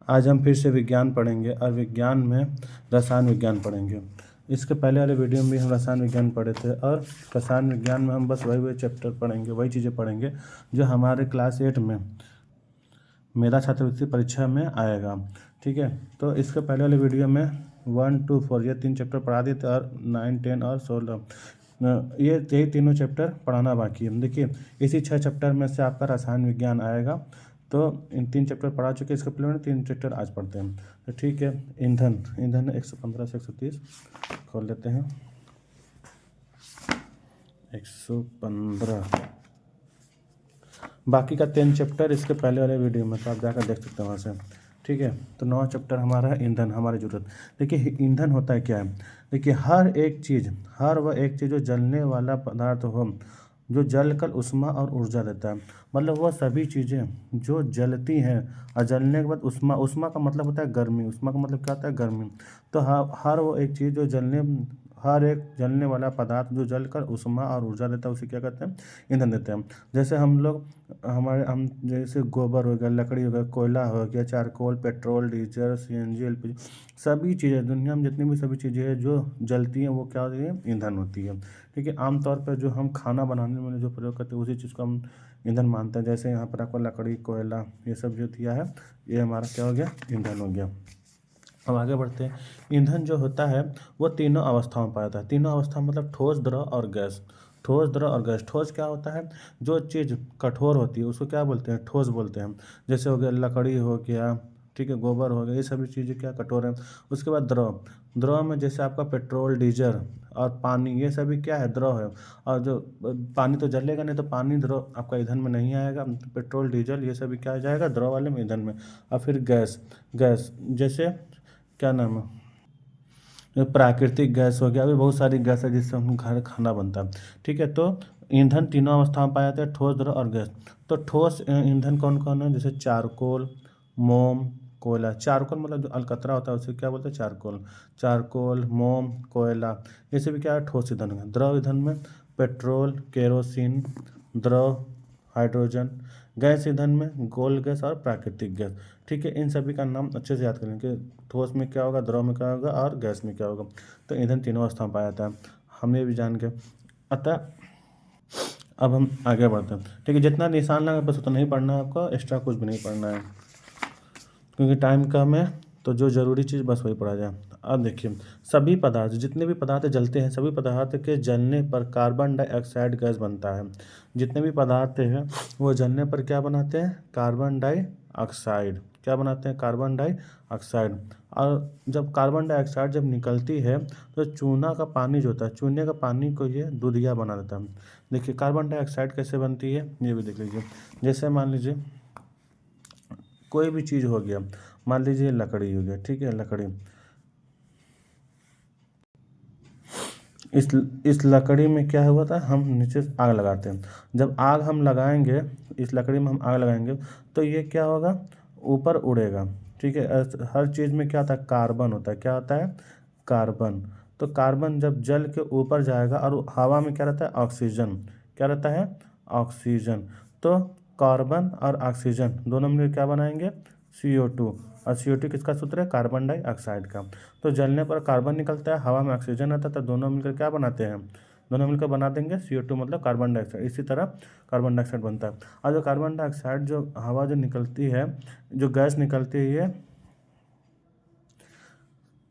आज हम फिर से विज्ञान पढ़ेंगे और विज्ञान में रसायन विज्ञान पढ़ेंगे। इसके पहले वाले वीडियो में भी हम रसायन विज्ञान पढ़े थे और रसायन विज्ञान में हम बस वही चैप्टर पढ़ेंगे, वही चीज़ें पढ़ेंगे जो हमारे क्लास 8 में मेधा छात्रवृत्ति परीक्षा में आएगा। ठीक है, तो इसके पहले वाले वीडियो में 1 2 4 ये 3 चैप्टर पढ़ा दिए थे और 9 10 और 16 यही तीनों चैप्टर पढ़ाना बाकी है। देखिए, इसी 6 चैप्टर में से आपका रसायन विज्ञान आएगा। तो इन 3 चैप्टर पढ़ा चुके हैं, इसके पहले में 3 चैप्टर आज पढ़ते हैं। तो ठीक है, ईंधन 115 से 130 खोल लेते हैं। 115 बाकी का 3 चैप्टर इसके पहले वाले वीडियो में, तो आप जाकर देख सकते हैं वहाँ से। ठीक है, तो 9वां चैप्टर हमारा है ईंधन, हमारी ज़रूरत। देखिए, ईंधन होता है क्या है। देखिए, हर वह एक चीज़ जो जलने वाला पदार्थ हो, जो जलकर उष्मा और ऊर्जा देता है। मतलब वह सभी चीज़ें जो जलती हैं और जलने के बाद उष्मा का मतलब होता है गर्मी। उष्मा का मतलब क्या होता है? गर्मी। तो हर वो एक चीज़ जो हर एक जलने वाला पदार्थ जो जलकर उष्मा और ऊर्जा देता है, उसे क्या कहते हैं? ईंधन देते हैं। जैसे हम जैसे गोबर हो गया, लकड़ी हो गया, कोयला हो गया, charcoal, petrol, diesel, CNG, LPG, सभी चीज़ें दुनिया में जितनी भी सभी चीज़ें हैं जो जलती हैं, वो क्या होती है? ईंधन होती है। ठीक है, आमतौर पर जो हम खाना बनाने में जो प्रयोग करते हैं उसी चीज़ को हम ईंधन मानते हैं। जैसे यहाँ पर आपको लकड़ी, कोयला, ये सब जो दिया है, ये हमारा क्या हो गया? ईंधन हो गया। अब आगे बढ़ते हैं। ईंधन जो होता है वो तीनों अवस्थाओं में पाया जाता है। तीनों अवस्था मतलब ठोस, द्रव और गैस। ठोस, द्रव और गैस। ठोस क्या होता है? जो चीज़ कठोर होती है उसको क्या बोलते हैं? ठोस बोलते हैं। जैसे हो गया लकड़ी हो गया, ठीक है, गोबर हो गया, ये सभी चीज़ें क्या कठोर हैं। उसके बाद द्रव। द्रव में जैसे आपका पेट्रोल, डीजल और पानी, ये सभी क्या है? द्रव है। और जो पानी तो जलेगा नहीं, तो पानी द्रव आपका ईंधन में नहीं आएगा। पेट्रोल, डीजल ये सभी क्या आ जाएगा? द्रव वाले में, ईंधन में। और फिर गैस। गैस जैसे क्या नाम है? प्राकृतिक गैस हो गया। अभी बहुत सारी गैस है जिससे हम घर खाना बनता है। ठीक है, तो ईंधन तीनों अवस्था में पाए जाते हैं, ठोस, द्रव और गैस। तो ठोस ईंधन कौन कौन है? जैसे चारकोल, मोम, कोयला। चारकोल मतलब जो अलकतरा होता है उसे क्या बोलते हैं? चारकोल। चारकोल, मोम, कोयला, ये सभी क्या है? ठोस ईंधन है। द्रव ईंधन में पेट्रोल, केरोसिन, द्रव, हाइड्रोजन। गैस ईंधन में गोल गैस और प्राकृतिक गैस। ठीक है, इन सभी का नाम अच्छे से याद करें कि ठोस में क्या होगा, द्रव में क्या होगा और गैस में क्या होगा। तो ईंधन तीनों अवस्था में पाया जाता है, हम ये भी जान गए। अतः अब हम आगे बढ़ते हैं। ठीक है, जितना निशान लगा बस उतना ही पढ़ना है आपको, एक्स्ट्रा कुछ भी नहीं पढ़ना है क्योंकि टाइम कम है। तो जो ज़रूरी चीज़ बस वही पढ़ा जाए। अब देखिए, सभी पदार्थ, जितने भी पदार्थ जलते हैं, सभी पदार्थ के जलने पर कार्बन डाइऑक्साइड गैस बनता है। जितने भी पदार्थ हैं वो जलने पर क्या बनाते हैं? Carbon dioxide. क्या बनाते हैं? Carbon dioxide. और जब कार्बन डाइऑक्साइड जब निकलती है तो चूना का पानी जो होता है, चूने का पानी को ये दूधिया बना देता है। देखिए, कार्बन डाइऑक्साइड कैसे बनती है ये भी देख लीजिए। जैसे मान लीजिए कोई भी चीज़ हो गया, मान लीजिए लकड़ी हो गया, ठीक है, लकड़ी। इस लकड़ी में क्या हुआ था? हम नीचे से आग लगाते हैं। जब आग हम लगाएंगे, इस लकड़ी में हम आग लगाएंगे तो ये क्या होगा? ऊपर उड़ेगा। ठीक है, हर चीज़ में क्या होता है? कार्बन होता है। क्या होता है? कार्बन। तो कार्बन जब जल के ऊपर जाएगा और हवा में क्या रहता है? ऑक्सीजन। क्या रहता है? ऑक्सीजन। तो कार्बन और ऑक्सीजन दोनों मिलकर क्या बनाएंगे? CO2। और CO2 किसका सूत्र है? कार्बन डाइऑक्साइड का। तो जलने पर कार्बन निकलता है, हवा में ऑक्सीजन आता है, तो दोनों मिलकर क्या बनाते हैं? दोनों मिलकर बना देंगे CO2 मतलब कार्बन डाइऑक्साइड। इसी तरह कार्बन डाइऑक्साइड बनता है। और जो कार्बन डाइऑक्साइड जो हवा जो निकलती है, जो गैस निकलती है, ये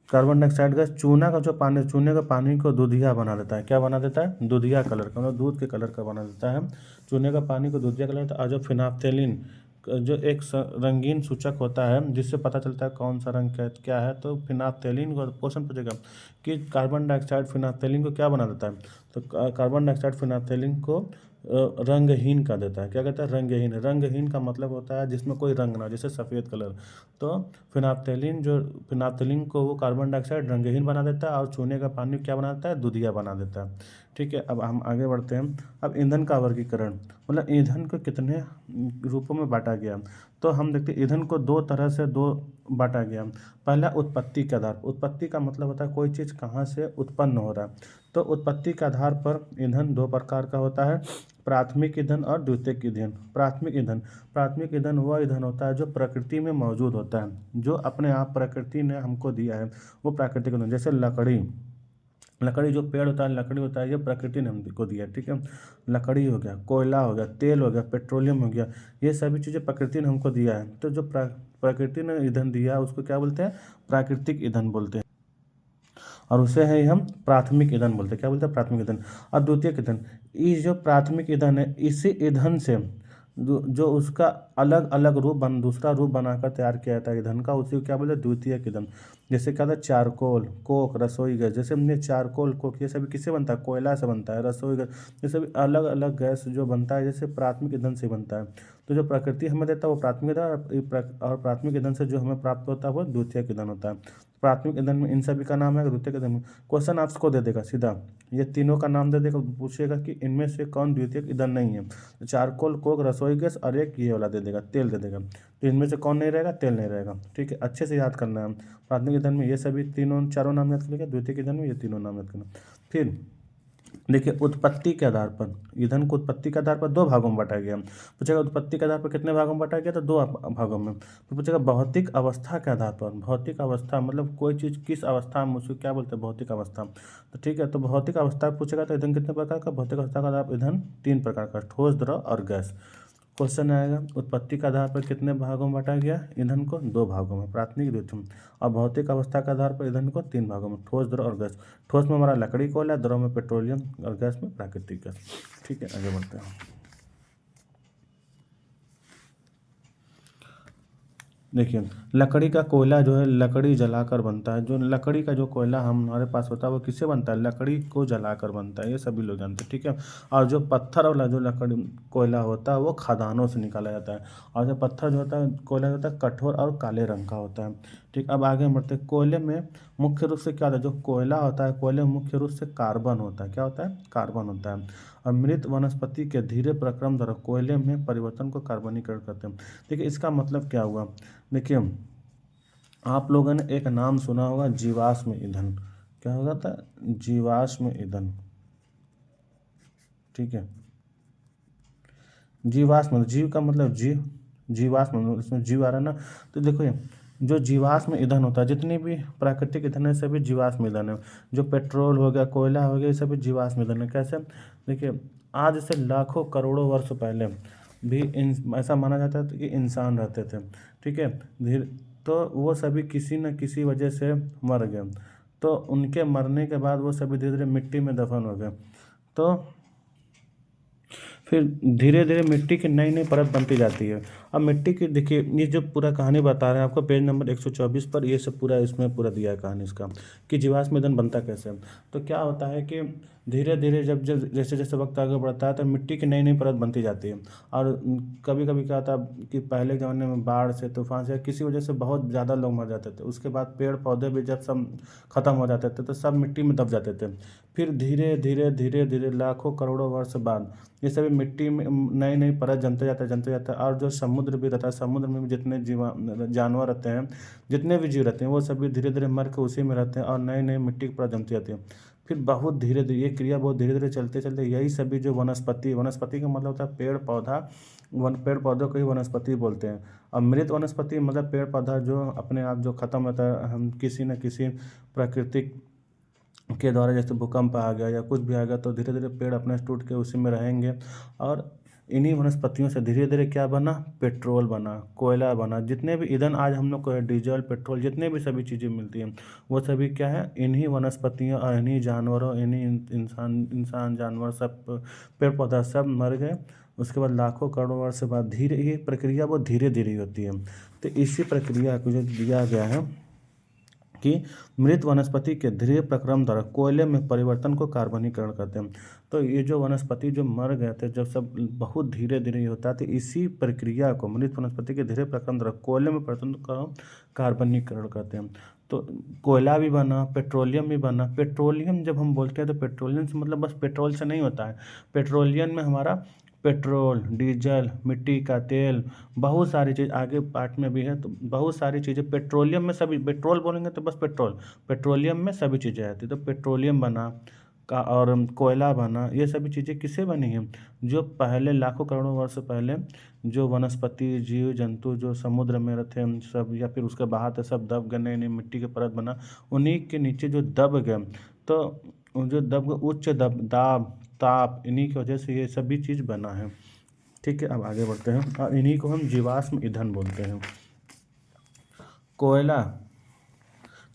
कार्बन डाइऑक्साइड गैस चूना का जो पानी, चूने का पानी को दूधिया बना देता है। क्या बना देता है? दूधिया कलर का, मतलब दूध के कलर का बना देता है। चूने का पानी को दूधिया कलर देता है। और जो फिनाफ्थेलिन जो एक रंगीन सूचक होता है जिससे पता चलता है कौन सा रंग क्या है, तो फिनाफ्थेलिन को क्वेश्चन पूछेगा कि कार्बन डाइऑक्साइड फिनाफ्थेलिन को क्या बना देता है, तो कार्बन डाइऑक्साइड फिनाफ्थेलिन को रंगहीन कर देता है। क्या कहता है? रंगहीन। रंगहीन का मतलब होता है जिसमें कोई रंग ना, जैसे सफ़ेद कलर। तो फिनाफ्थेलिन को वो कार्बन डाइऑक्साइड रंगहीन बना देता है और चूने का पानी क्या बना देता है? दूधिया बना देता है। ठीक है, अब हम आगे बढ़ते हैं। अब ईंधन का वर्गीकरण, मतलब ईंधन को कितने रूपों में बांटा गया। तो हम देखते हैं ईंधन को दो तरह से दो बांटा गया। पहला उत्पत्ति के आधार, उत्पत्ति का मतलब होता है कोई चीज़ कहाँ से उत्पन्न हो रहा है। तो उत्पत्ति के आधार पर ईंधन दो प्रकार का होता है, प्राथमिक ईंधन और द्वितीयक ईंधन। प्राथमिक ईंधन वह ईंधन होता है जो प्रकृति में मौजूद होता है, जो अपने आप प्रकृति ने हमको दिया है, वो प्राकृतिक ईंधन। जैसे लकड़ी जो पेड़ होता है, लकड़ी होता है, ये प्रकृति ने हमको दिया है, ठीक है। लकड़ी हो गया, कोयला हो गया, तेल हो गया, पेट्रोलियम हो गया, ये सभी चीज़ें प्रकृति ने हमको दिया है। तो जो प्रकृति ने ईंधन दिया उसको क्या बोलते हैं, प्राकृतिक ईंधन बोलते हैं, और उसे है हम प्राथमिक ईंधन बोलते हैं। क्या बोलते हैं, प्राथमिक ईंधन। और द्वितीयक ईंधन, ये जो प्राथमिक ईंधन है, इसी ईंधन से जो उसका अलग अलग दूसरा रूप बनाकर तैयार किया जाता है ईंधन का, उसी को क्या बोलते हैं, द्वितीयक ईंधन। जैसे क्या था, चारकोल, कोक, रसोई गैस। जैसे हमने चारकोल, कोक, ये सभी किससे बनता है, कोयला से बनता है। रसोई गैस, ये सभी अलग अलग गैस जो बनता है जैसे प्राथमिक ईंधन से बनता है। तो जो प्रकृति हमें देता है वो प्राथमिक ईंधन, और प्राथमिक ईंधन से जो हमें प्राप्त होता है वो द्वितीयक ईंधन होता है। प्राथमिक ईंधन में इन सभी का नाम है, द्वितीयक ईंधन में क्वेश्चन आपको दे देगा सीधा, ये तीनों का नाम दे देगा, पूछेगा कि इनमें से कौन द्वितीयक ईंधन नहीं है। तो चारकोल, कोक, रसोई गैस और एक ये वाला दे देगा, तेल दे देगा। तो इनमें से कौन नहीं रहेगा, तेल नहीं रहेगा, ठीक है। अच्छे से याद करना है। प्राथमिक ईंधन में ये सभी तीनों चारों नाम याद करेंगे, द्वितीयक ईंधन में ये तीनों नाम याद करना। फिर देखिए, उत्पत्ति के आधार पर ईंधन को उत्पत्ति के आधार पर दो भागों में बांटा गया। पूछेगा उत्पत्ति के आधार पर कितने भागों में बांटा गया, तो दो भागों में। तो पूछेगा भौतिक अवस्था के आधार पर, भौतिक अवस्था मतलब कोई चीज़ किस अवस्था में, उसको क्या बोलते हैं, भौतिक अवस्था। तो ठीक है, तो भौतिक अवस्था पूछेगा तो ईंधन कितने प्रकार का, भौतिक अवस्था का आधार ईंधन तीन प्रकार का, ठोस, द्रव और गैस। क्वेश्चन आएगा उत्पत्ति के आधार पर कितने भागों में बांटा गया ईंधन को, दो भागों में, प्राथमिक, द्वितीयक। और भौतिक अवस्था के आधार पर ईंधन को तीन भागों में, ठोस, द्रव और गैस। ठोस में हमारा लकड़ी, कोयला, द्रव में पेट्रोलियम और गैस में प्राकृतिक गैस। ठीक है, आगे बढ़ते हैं। देखिए, लकड़ी का कोयला जो है लकड़ी जलाकर बनता है। जो लकड़ी का जो कोयला हमारे पास होता है वो किससे बनता है, लकड़ी को जलाकर बनता है, ये सभी लोग जानते हैं, ठीक है। और जो पत्थर वाला जो लकड़ी कोयला होता है वो खदानों से निकाला जाता है। और जो पत्थर जो होता है, कोयला होता है, कठोर और काले रंग का होता है, ठीक। अब आगे बढ़ते हैं। कोयले में मुख्य रूप से क्या होता है, जो कोयला होता है, कोयले में मुख्य रूप से कार्बन होता है। क्या होता है, कार्बन होता है। और मृत वनस्पति के धीरे प्रक्रम द्वारा कोयले में परिवर्तन को कार्बनीकरण करते हैं। देखिए, इसका मतलब क्या हुआ, देखिए आप लोगों ने एक नाम सुना होगा, जीवाश्म ईंधन। क्या होगा था, जीवाश्म ईंधन, ठीक है। जीवाश्म, जीव का मतलब जीवाश्म, इसमें जीव आ रहा है ना। तो देखो, जो जीवाश्म ईंधन होता है, जितनी भी प्राकृतिक ईंधन है सभी जीवाश्म ईंधन है। जो पेट्रोल हो गया, कोयला हो गया, ये सभी जीवाश्म ईंधन है। कैसे, देखिए आज से लाखों करोड़ों वर्ष पहले भी ऐसा माना जाता है कि इंसान रहते थे, ठीक है। धीरे तो वो सभी किसी न किसी वजह से मर गए। तो उनके मरने के बाद वो सभी धीरे धीरे मिट्टी में दफन हो गए। तो फिर धीरे धीरे मिट्टी की नई नई परत बनती जाती है। अब मिट्टी की देखिए, ये जो पूरा कहानी बता रहे हैं आपको पेज नंबर 124 पर, ये सब पूरा इसमें पूरा दिया है कहानी इसका, कि जीवाश्म ईंधन बनता कैसे है। तो क्या होता है कि धीरे धीरे जब जब जैसे जैसे वक्त आगे बढ़ता है तो मिट्टी की नई नई परत बनती जाती है। और कभी कभी क्या होता है कि पहले के ज़माने में बाढ़ से, तूफान से, किसी वजह से बहुत ज़्यादा लोग मर जाते थे। उसके बाद पेड़ पौधे भी जब सब खत्म हो जाते थे तो सब मिट्टी में दब जाते थे। फिर धीरे धीरे धीरे धीरे लाखों करोड़ों वर्ष बाद ये सभी मिट्टी में नई नई परत जमते जाता है। और जो समुद्र भी रहता है, समुद्र में भी जितने जानवर रहते हैं, जितने भी जीव रहते हैं, वो सभी धीरे धीरे मर के उसी में रहते हैं और नई नई मिट्टी की परत जमती जाती है। फिर बहुत धीरे धीरे ये क्रिया बहुत धीरे धीरे चलते चलते यही सभी जो वनस्पति का मतलब होता है पेड़ पौधा, पेड़ पौधों को ही वनस्पति बोलते हैं। और मृत वनस्पति मतलब पेड़ पौधा जो अपने आप जो खत्म होता है, हम किसी न किसी प्राकृतिक के द्वारा, जैसे भूकंप आ गया या कुछ भी आ गया तो धीरे धीरे पेड़ अपने से टूट के उसी में रहेंगे। और इन्हीं वनस्पतियों से धीरे धीरे क्या बना, पेट्रोल बना, कोयला बना। जितने भी ईंधन आज हम लोग को है, डीजल, पेट्रोल, जितने भी सभी चीज़ें मिलती हैं वो सभी क्या है, इन्हीं वनस्पतियों और इन्हीं जानवरों, इन्हीं इंसान जानवर सब पेड़ पौधा सब मर गए। उसके बाद लाखों करोड़ों वर्ष बाद धीरे, ये प्रक्रिया वो धीरे धीरे होती है। तो इसी प्रक्रिया को जो दिया गया है कि मृत वनस्पति के धीरे प्रक्रम द्वारा कोयले में परिवर्तन को कार्बनीकरण कहते हैं। तो ये जो वनस्पति जो मर गए थे, जब सब बहुत धीरे धीरे होता है, तो इसी प्रक्रिया को मृत वनस्पति के धीरे प्रक्रम द्वारा कोयले में परिवर्तन को कार्बनीकरण कहते हैं। तो कोयला भी बना, पेट्रोलियम भी बना। पेट्रोलियम जब हम बोलते हैं तो पेट्रोलियम से मतलब बस पेट्रोल से नहीं होता है। पेट्रोलियम में हमारा पेट्रोल, डीजल, मिट्टी का तेल, बहुत सारी चीज़ आगे पार्ट में भी है, तो बहुत सारी चीज़ें पेट्रोलियम में सभी पेट्रोल बोलेंगे तो बस पेट्रोल, पेट्रोलियम में सभी चीज़ें आती हैं। तो पेट्रोलियम बना का और कोयला बना, ये सभी चीज़ें किससे बनी हैं? जो पहले लाखों करोड़ों वर्ष पहले जो वनस्पति, जीव जंतु जो समुद्र में थे सब, या फिर उसके बाहर थे, सब दब गए, नई नई मिट्टी की परत बना, उन्हीं के नीचे जो दब गए, तो जो दब गए, उच्च दाब ताप, इन्हीं की वजह से ये सभी चीज़ बना है। ठीक है, अब आगे बढ़ते हैं और इन्हीं को हम जीवाश्म ईंधन बोलते हैं। कोयला,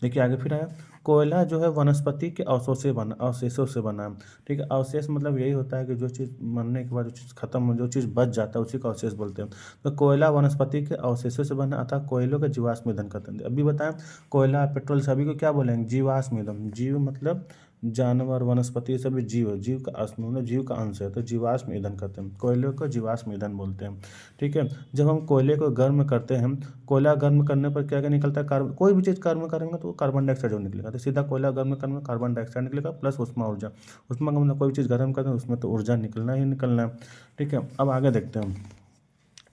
देखिए आगे फिर आया, कोयला जो है वनस्पति के अवशेषों से बना है। ठीक है, अवशेष मतलब यही होता है कि जो चीज़ मरने के बाद जो चीज़ खत्म हो, जो चीज़ बच जाता है, उसी को अवशेष बोलते हैं। तो कोयला वनस्पति के अवशेषों से बना, अतः कोयलों का जीवाश्म ईंधन कहते हैं। अभी बताएं, कोयला पेट्रोल सभी को क्या बोलेंगे? जीवाश्म ईंधन। जीव मतलब जानवर, वनस्पति, सभी जीव, जीव का मतलब जीव का अंश है, तो जीवाश्म ईंधन कहते हैं। कोयले को जीवाश्म ईंधन बोलते हैं। ठीक है, जब हम कोयले को गर्म करते हैं, कोयला गर्म करने पर क्या क्या निकलता है? कार्बन, कोई भी चीज़ गर्म करेंगे तो कार्बन डाइऑक्साइड जो निकलेगा, तो सीधा कोयला गर्म करने में कार्बन डाइऑक्साइड निकलेगा प्लस उष्मा ऊर्जा। उष्मा का मतलब कोई भी चीज़ गर्म करते हैं उसमें तो ऊर्जा निकलना ही निकलना है। ठीक है, अब आगे देखते हैं।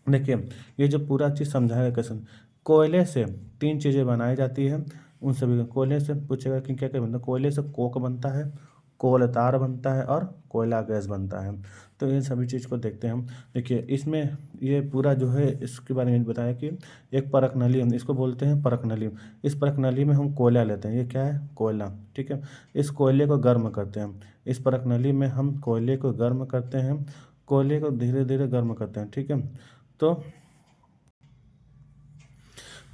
देखिए, ये जो पूरा चीज़ समझाया कैसे, कोयले से 3 चीज़ें बनाई जाती है। उन सभी कोयले से पूछेगा कि क्या क्या बनता है? कोयले से कोक बनता है, कोल तार बनता है और कोयला गैस बनता है। तो इन सभी चीज़ को देखते हैं हम। देखिए, इसमें ये पूरा जो है इसके बारे में बताया कि एक परख नली, हम इसको बोलते हैं परख नली। इस परख नली में हम कोयला लेते हैं, ये क्या है? कोयला। ठीक है, इस कोयले को गर्म करते हैं। इस परख नली में हम कोयले को गर्म करते हैं, कोयले को धीरे धीरे गर्म करते हैं। ठीक है, तो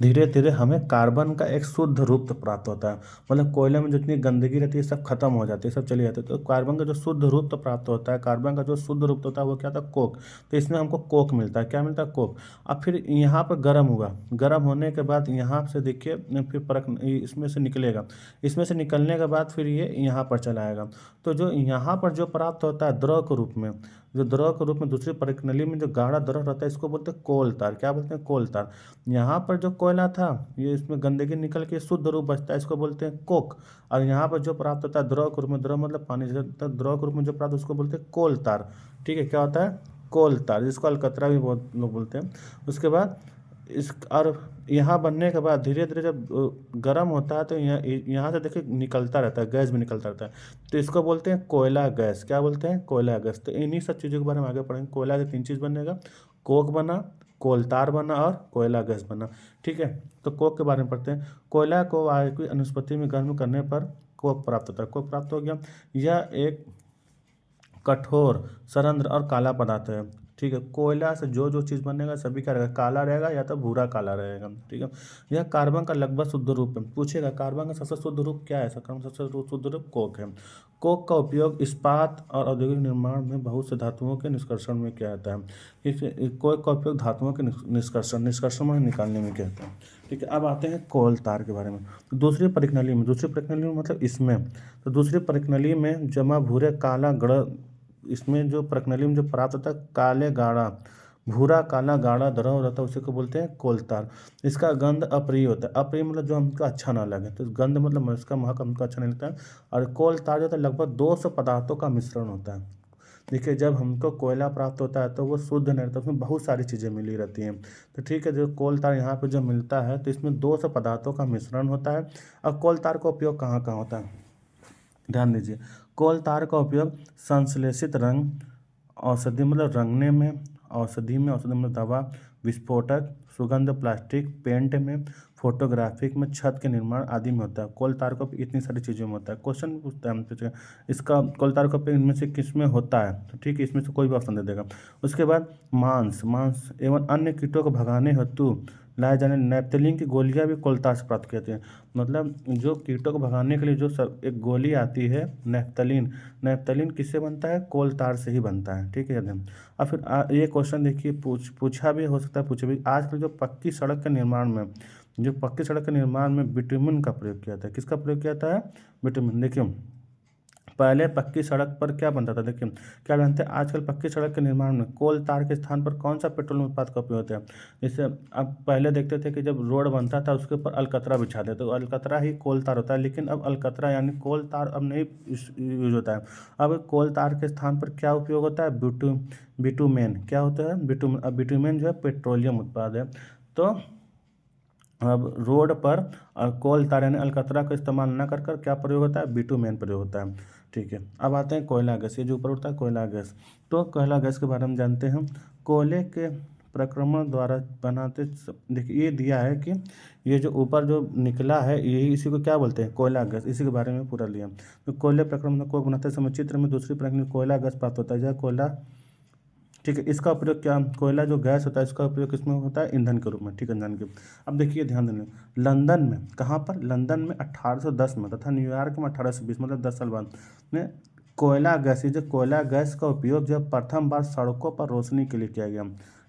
धीरे धीरे हमें कार्बन का एक शुद्ध रूप प्राप्त होता है। मतलब कोयले में जितनी गंदगी रहती है सब खत्म हो जाती है, सब चली जाती है, तो कार्बन का जो शुद्ध रूप प्राप्त होता है, कार्बन का जो शुद्ध रूप होता है वो क्या था? कोक। तो इसमें हमको कोक मिलता है। क्या मिलता है? कोक। अब फिर यहाँ पर गर्म हुआ, गर्म होने के बाद यहाँ से देखिए फिर परख इसमें से निकलेगा, इसमें से निकलने के बाद फिर ये यहाँ पर चला आएगा। तो जो यहाँ पर जो प्राप्त होता है द्रव के रूप में, जो द्रव के रूप में दूसरी परख नली में जो गाढ़ा द्रव रहता है, इसको बोलते हैं कोल तार। क्या बोलते हैं? कोल तार। यहाँ पर जो कोयला था, ये इसमें गंदगी निकल के शुद्ध रूप बचता है, इसको बोलते हैं कोक। और यहाँ पर जो प्राप्त होता है द्रव के रूप में, द्रव मतलब पानी से, तो द्रव के रूप में जो प्राप्त उसको बोलते हैं कोल तार। ठीक है, क्या होता है? कोल तार, जिसको अलकतरा भी बहुत लोग बोलते हैं। उसके बाद इस और यहाँ बनने के बाद धीरे धीरे जब गर्म होता है तो यहाँ से देखिए निकलता रहता है, गैस भी निकलता रहता है, तो इसको बोलते हैं कोयला गैस। क्या बोलते हैं? कोयला गैस। तो इन्हीं सब चीज़ों के बारे में आगे पढ़ेंगे। कोयला से 3 चीज़ बनेगा, कोक बना, कोलतार बना और कोयला गैस बना। ठीक है, तो कोक के बारे में पढ़ते हैं। कोयला को वायु की अनुस्पति में गर्म करने पर कोक प्राप्त होता है। कोक प्राप्त हो गया। यह एक कठोर, सरंध्र और काला पदार्थ है। ठीक है, कोयला से जो जो चीज़ बनेगा सभी क्या रहेगा? काला रहेगा या तो भूरा काला रहेगा। ठीक है, यह कार्बन का लगभग शुद्ध रूप है। पूछेगा कार्बन का सबसे शुद्ध रूप क्या है? कार्बन का सबसे शुद्ध रूप कोक है। कोक का उपयोग इस्पात और औद्योगिक निर्माण में बहुत से धातुओं के निष्कर्षण में किया जाता है। इस कोक का उपयोग धातुओं के निष्कर्षण में निकालने में किया जाता है। ठीक है, अब आते हैं कोल तार के बारे में। तो दूसरी परिक्नली में, दूसरी परिक्नली में मतलब इसमें, तो दूसरी परिक्नली में जमा भूरे काला गढ़, इसमें जो प्रक्नली में जो प्राप्त होता है काले गाढ़ा, भूरा काला गाढ़ा द्रव रहता है, उसी को बोलते हैं कोलतार। इसका गंध अप्रिय होता है। अप्रिय मतलब जो हमको अच्छा ना लगे, तो गंध मतलब इसका महक हमको अच्छा नहीं लगता है। और कोलतार जो होता है लगभग 200 पदार्थों का मिश्रण होता है। देखिए, जब हमको कोयला प्राप्त होता है तो वो शुद्ध नहीं रहता, उसमें बहुत सारी चीज़ें मिली रहती हैं। तो ठीक है, जो कोल तार यहाँ पे जो मिलता है तो इसमें 200 पदार्थों का मिश्रण होता है। और कोल तार का उपयोग कहाँ कहाँ होता है? ध्यान दीजिए, कोल तार का उपयोग संश्लेषित रंग, औषधि मतलब रंगने में, औषधि मतलब दवा, विस्फोटक, सुगंध, प्लास्टिक, पेंट में, फोटोग्राफिक में, छत के निर्माण आदि में होता है। कोल तार का उपयोग इतनी सारी चीज़ों में होता है। क्वेश्चन पूछता है हमसे, इसका कोल तार का उपयोग इनमें से किस में होता है? तो ठीक है, इसमें से कोई भी ऑप्शन दे देगा। उसके बाद मांस एवं अन्य कीटों को भगाने हेतु लाए जाने नैप्थलीन की गोलियां भी कोलतार से प्राप्त किए थे। मतलब जो कीटों को भगाने के लिए जो एक गोली आती है नैप्थलीन, नैप्थलीन किससे बनता है? कोलतार से ही बनता है। ठीक है, एकदम। और फिर ये क्वेश्चन देखिए पूछा भी हो सकता है, पूछे भी। आजकल जो पक्की सड़क के निर्माण में, जो पक्की सड़क के निर्माण में बिटुमिन का प्रयोग किया था, किसका प्रयोग किया था? बिटुमिन। देखिए, पहले पक्की सड़क पर क्या बनता था, देखिए क्या जानते हैं, आजकल पक्की सड़क के निर्माण में कोल तार के स्थान पर कौन सा पेट्रोलियम उत्पाद का उपयोग होता है। जैसे अब पहले देखते थे कि जब रोड बनता था उसके ऊपर अलकतरा बिछा देते, तो अलकतरा ही कोल तार होता है, लेकिन अब अलकतरा यानी कोल तार अब नहीं यूज होता है। अब कोल तार के स्थान पर क्या उपयोग होता है, बिटुमेन। क्या होता है, बिटुमेन। अब बिटुमेन जो है पेट्रोलियम उत्पाद है। तो अब रोड पर कोल तार यानी अलकतरा का इस्तेमाल न कर कर क्या प्रयोग होता है, बिटुमेन प्रयोग होता है। ठीक है, अब आते हैं कोयला गैस। ये जो ऊपर उठता है कोयला गैस, तो कोयला गैस के बारे में जानते हैं। कोयले के प्रक्रमण द्वारा बनाते देखिए ये दिया है कि ये जो ऊपर जो निकला है यही इसी को क्या बोलते हैं, कोयला गैस। इसी के बारे में पूरा लिया। तो कोयले प्रक्रमण को बनाते समय चित्र में दूसरी प्रक्रिया कोयला गैस प्राप्त होता है, जहाँ कोयला, ठीक है, इसका उपयोग क्या, कोयला जो गैस होता है इसका उपयोग किसमें होता है, ईंधन के रूप में। ठीक है, ईंधन के। अब देखिए ध्यान देना, लंदन में, कहाँ पर, लंदन में 1810 में तथा न्यूयॉर्क में 1820, मतलब 10 साल बाद में कोयला गैस, ये जो कोयला गैस का उपयोग जब प्रथम बार सड़कों पर रोशनी के लिए किया गया।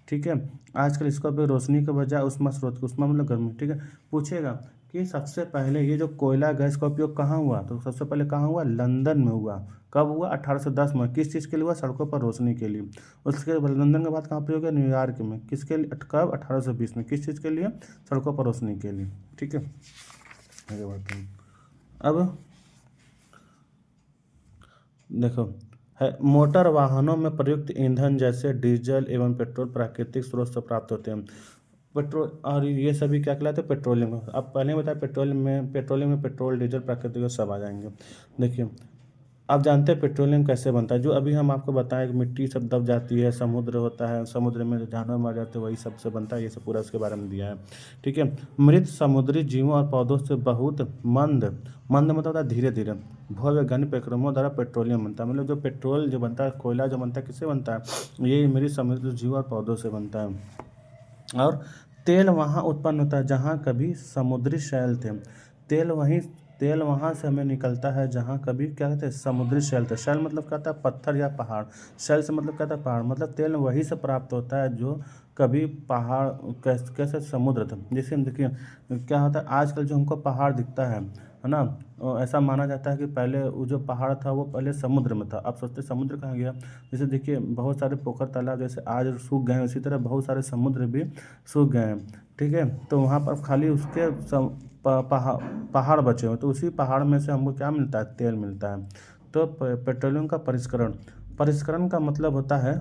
ठीक है, आजकल इसका उपयोग रोशनी के बजाय उष्मा स्रोत, उष्मा मतलब गर्मी। ठीक है, पूछेगा कि सबसे पहले ये जो कोयला गैस का उपयोग कहाँ हुआ, तो सबसे पहले कहाँ हुआ, लंदन में हुआ। कब हुआ, 1810 में। किस चीज़ के लिए हुआ, सड़कों पर रोशनी के लिए। उसके बाद लंदन के बाद कहाँ प्रयोग है, न्यूयॉर्क में। किसके लिए, कब, 1820 में। किस चीज़ के लिए, सड़कों पर रोशनी के लिए। ठीक है, आगे बढ़ते हैं। अब देखो है, मोटर वाहनों में प्रयुक्त ईंधन जैसे डीजल एवं पेट्रोल प्राकृतिक स्रोत से प्राप्त होते हैं। पेट्रोल और ये सभी क्या कहलाते हैं, पेट्रोलियम। अब पहले बताया पेट्रोलियम में पेट्रोल डीजल प्राकृतिक सब आ जाएंगे। देखिए आप जानते हैं पेट्रोलियम कैसे बनता है, जो अभी हम आपको बताएं कि मिट्टी सब दब जाती है, समुद्र होता है, समुद्र में जो जानवर मर जाते हैं वही सब से बनता है, ये सब पूरा उसके बारे में दिया है। ठीक है, मृत समुद्री जीवों और पौधों से बहुत मंद मंद मतलब होता है धीरे धीरे, भव्य गन प्रक्रमों द्वारा पेट्रोलियम बनता है। मतलब जो पेट्रोल जो बनता है, कोयला जो बनता है, किससे बनता है, ये मृत समुद्री जीव और पौधों से बनता है। और तेल वहाँ उत्पन्न होता है जहाँ कभी समुद्री शैल थे। तेल वहाँ से हमें निकलता है जहाँ कभी क्या कहते हैं, समुद्री शैल थे। शैल मतलब क्या होता है, पत्थर या पहाड़। शैल से मतलब क्या होता है, पहाड़। मतलब तेल वहीं से प्राप्त होता है जो कभी पहाड़, कैसे समुद्र था। जैसे हम देखिए क्या होता है, आजकल जो हमको पहाड़ दिखता है ना, ऐसा माना जाता है कि पहले वो जो पहाड़ था वो पहले समुद्र में था। आप सोचते समुद्र कहाँ गया। जैसे देखिए बहुत सारे पोखर तालाब जैसे आज सूख गए हैं, उसी तरह बहुत सारे समुद्र भी सूख गए हैं। ठीक है, तो वहाँ पर खाली उसके पहाड़ बचे हुए, तो उसी पहाड़ में से हमको क्या मिलता है, तेल मिलता है। तो पेट्रोलियम का परिष्करण, परिष्करण का मतलब होता है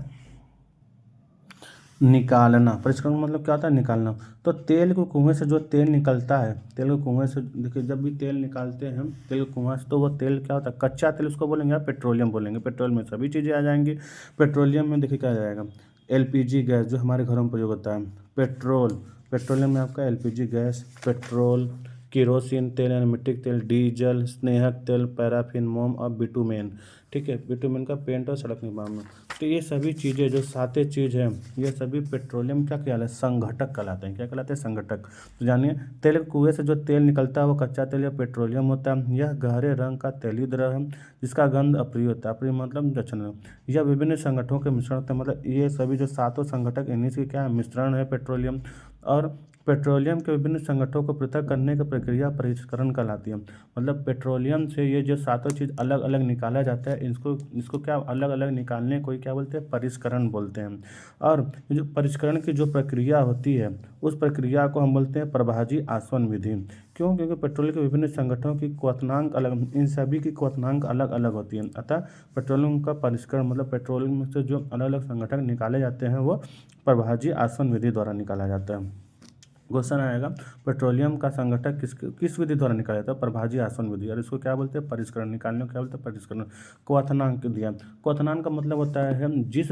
निकालना। परिष्करण मतलब क्या होता है, निकालना। तो तेल को कुएं से जो तेल निकलता है, तेल को कुएं से, देखिए जब भी तेल निकालते हैं हम तेल कुआं से, तो वो तेल क्या होता है, कच्चा तेल उसको बोलेंगे या पेट्रोलियम बोलेंगे। पेट्रोल में सभी चीज़ें आ जाएंगी। पेट्रोलियम में देखिए क्या आ जाएगा, एलपीजी गैस जो हमारे घरों में प्रयोग होता है। पेट्रोलियम में आपका एलपीजी गैस, पेट्रोल, केरोसिन तेल यानी मिट्टी का तेल, डीजल, स्नेहक तेल, पैराफिन, मोम और बिटुमेन। ठीक है, बिटुमेन का पेंट और सड़क निर्माण में। तो ये सभी चीज़ें जो सातों चीज़ है, ये सभी पेट्रोलियम क्या कहलाते हैं, संघटक कहलाते हैं। क्या कहलाते हैं, संघटक। तो जानिए, तेल के कुएं से जो तेल निकलता है वो कच्चा तेल या पेट्रोलियम होता है। यह गहरे रंग का तेली द्रव है जिसका गंध अप्रिय होता है। अप्रिय मतलब अच्छा, यह विभिन्न संगठनों के मिश्रण होते हैं। मतलब ये सभी जो सातों संगठक इन्हीं से क्या है, मिश्रण है पेट्रोलियम। और पेट्रोलियम के विभिन्न संगठनों को पृथक करने की प्रक्रिया परिष्करण कहलाती है। मतलब पेट्रोलियम से ये जो सातों चीज़ अलग अलग निकाला जाता है, इसको क्या अलग अलग निकालने को ही क्या बोलते हैं, परिष्करण बोलते हैं। और ये जो परिष्करण की जो प्रक्रिया होती है उस प्रक्रिया को हम बोलते हैं प्रभाजी आसवन विधि। क्यों, क्योंकि पेट्रोल के विभिन्न संगठनों की क्वथनांक अलग, इन सभी की क्वथनांक अलग अलग होती है। अतः पेट्रोलियम का परिष्करण मतलब पेट्रोलियम में से जो अलग अलग संगठन निकाले जाते हैं वो प्रभाजी आसवन विधि द्वारा निकाला जाता है। क्वेश्चन आएगा, पेट्रोलियम का संघटक किस विधि द्वारा निकाला जाता है, प्रभाजी आसवन विधि। और इसको क्या बोलते हैं, परिष्करण। निकालने को क्या बोलते हैं, परिष्करण। क्वथनांक दिया। क्वथनांक का मतलब होता है जिस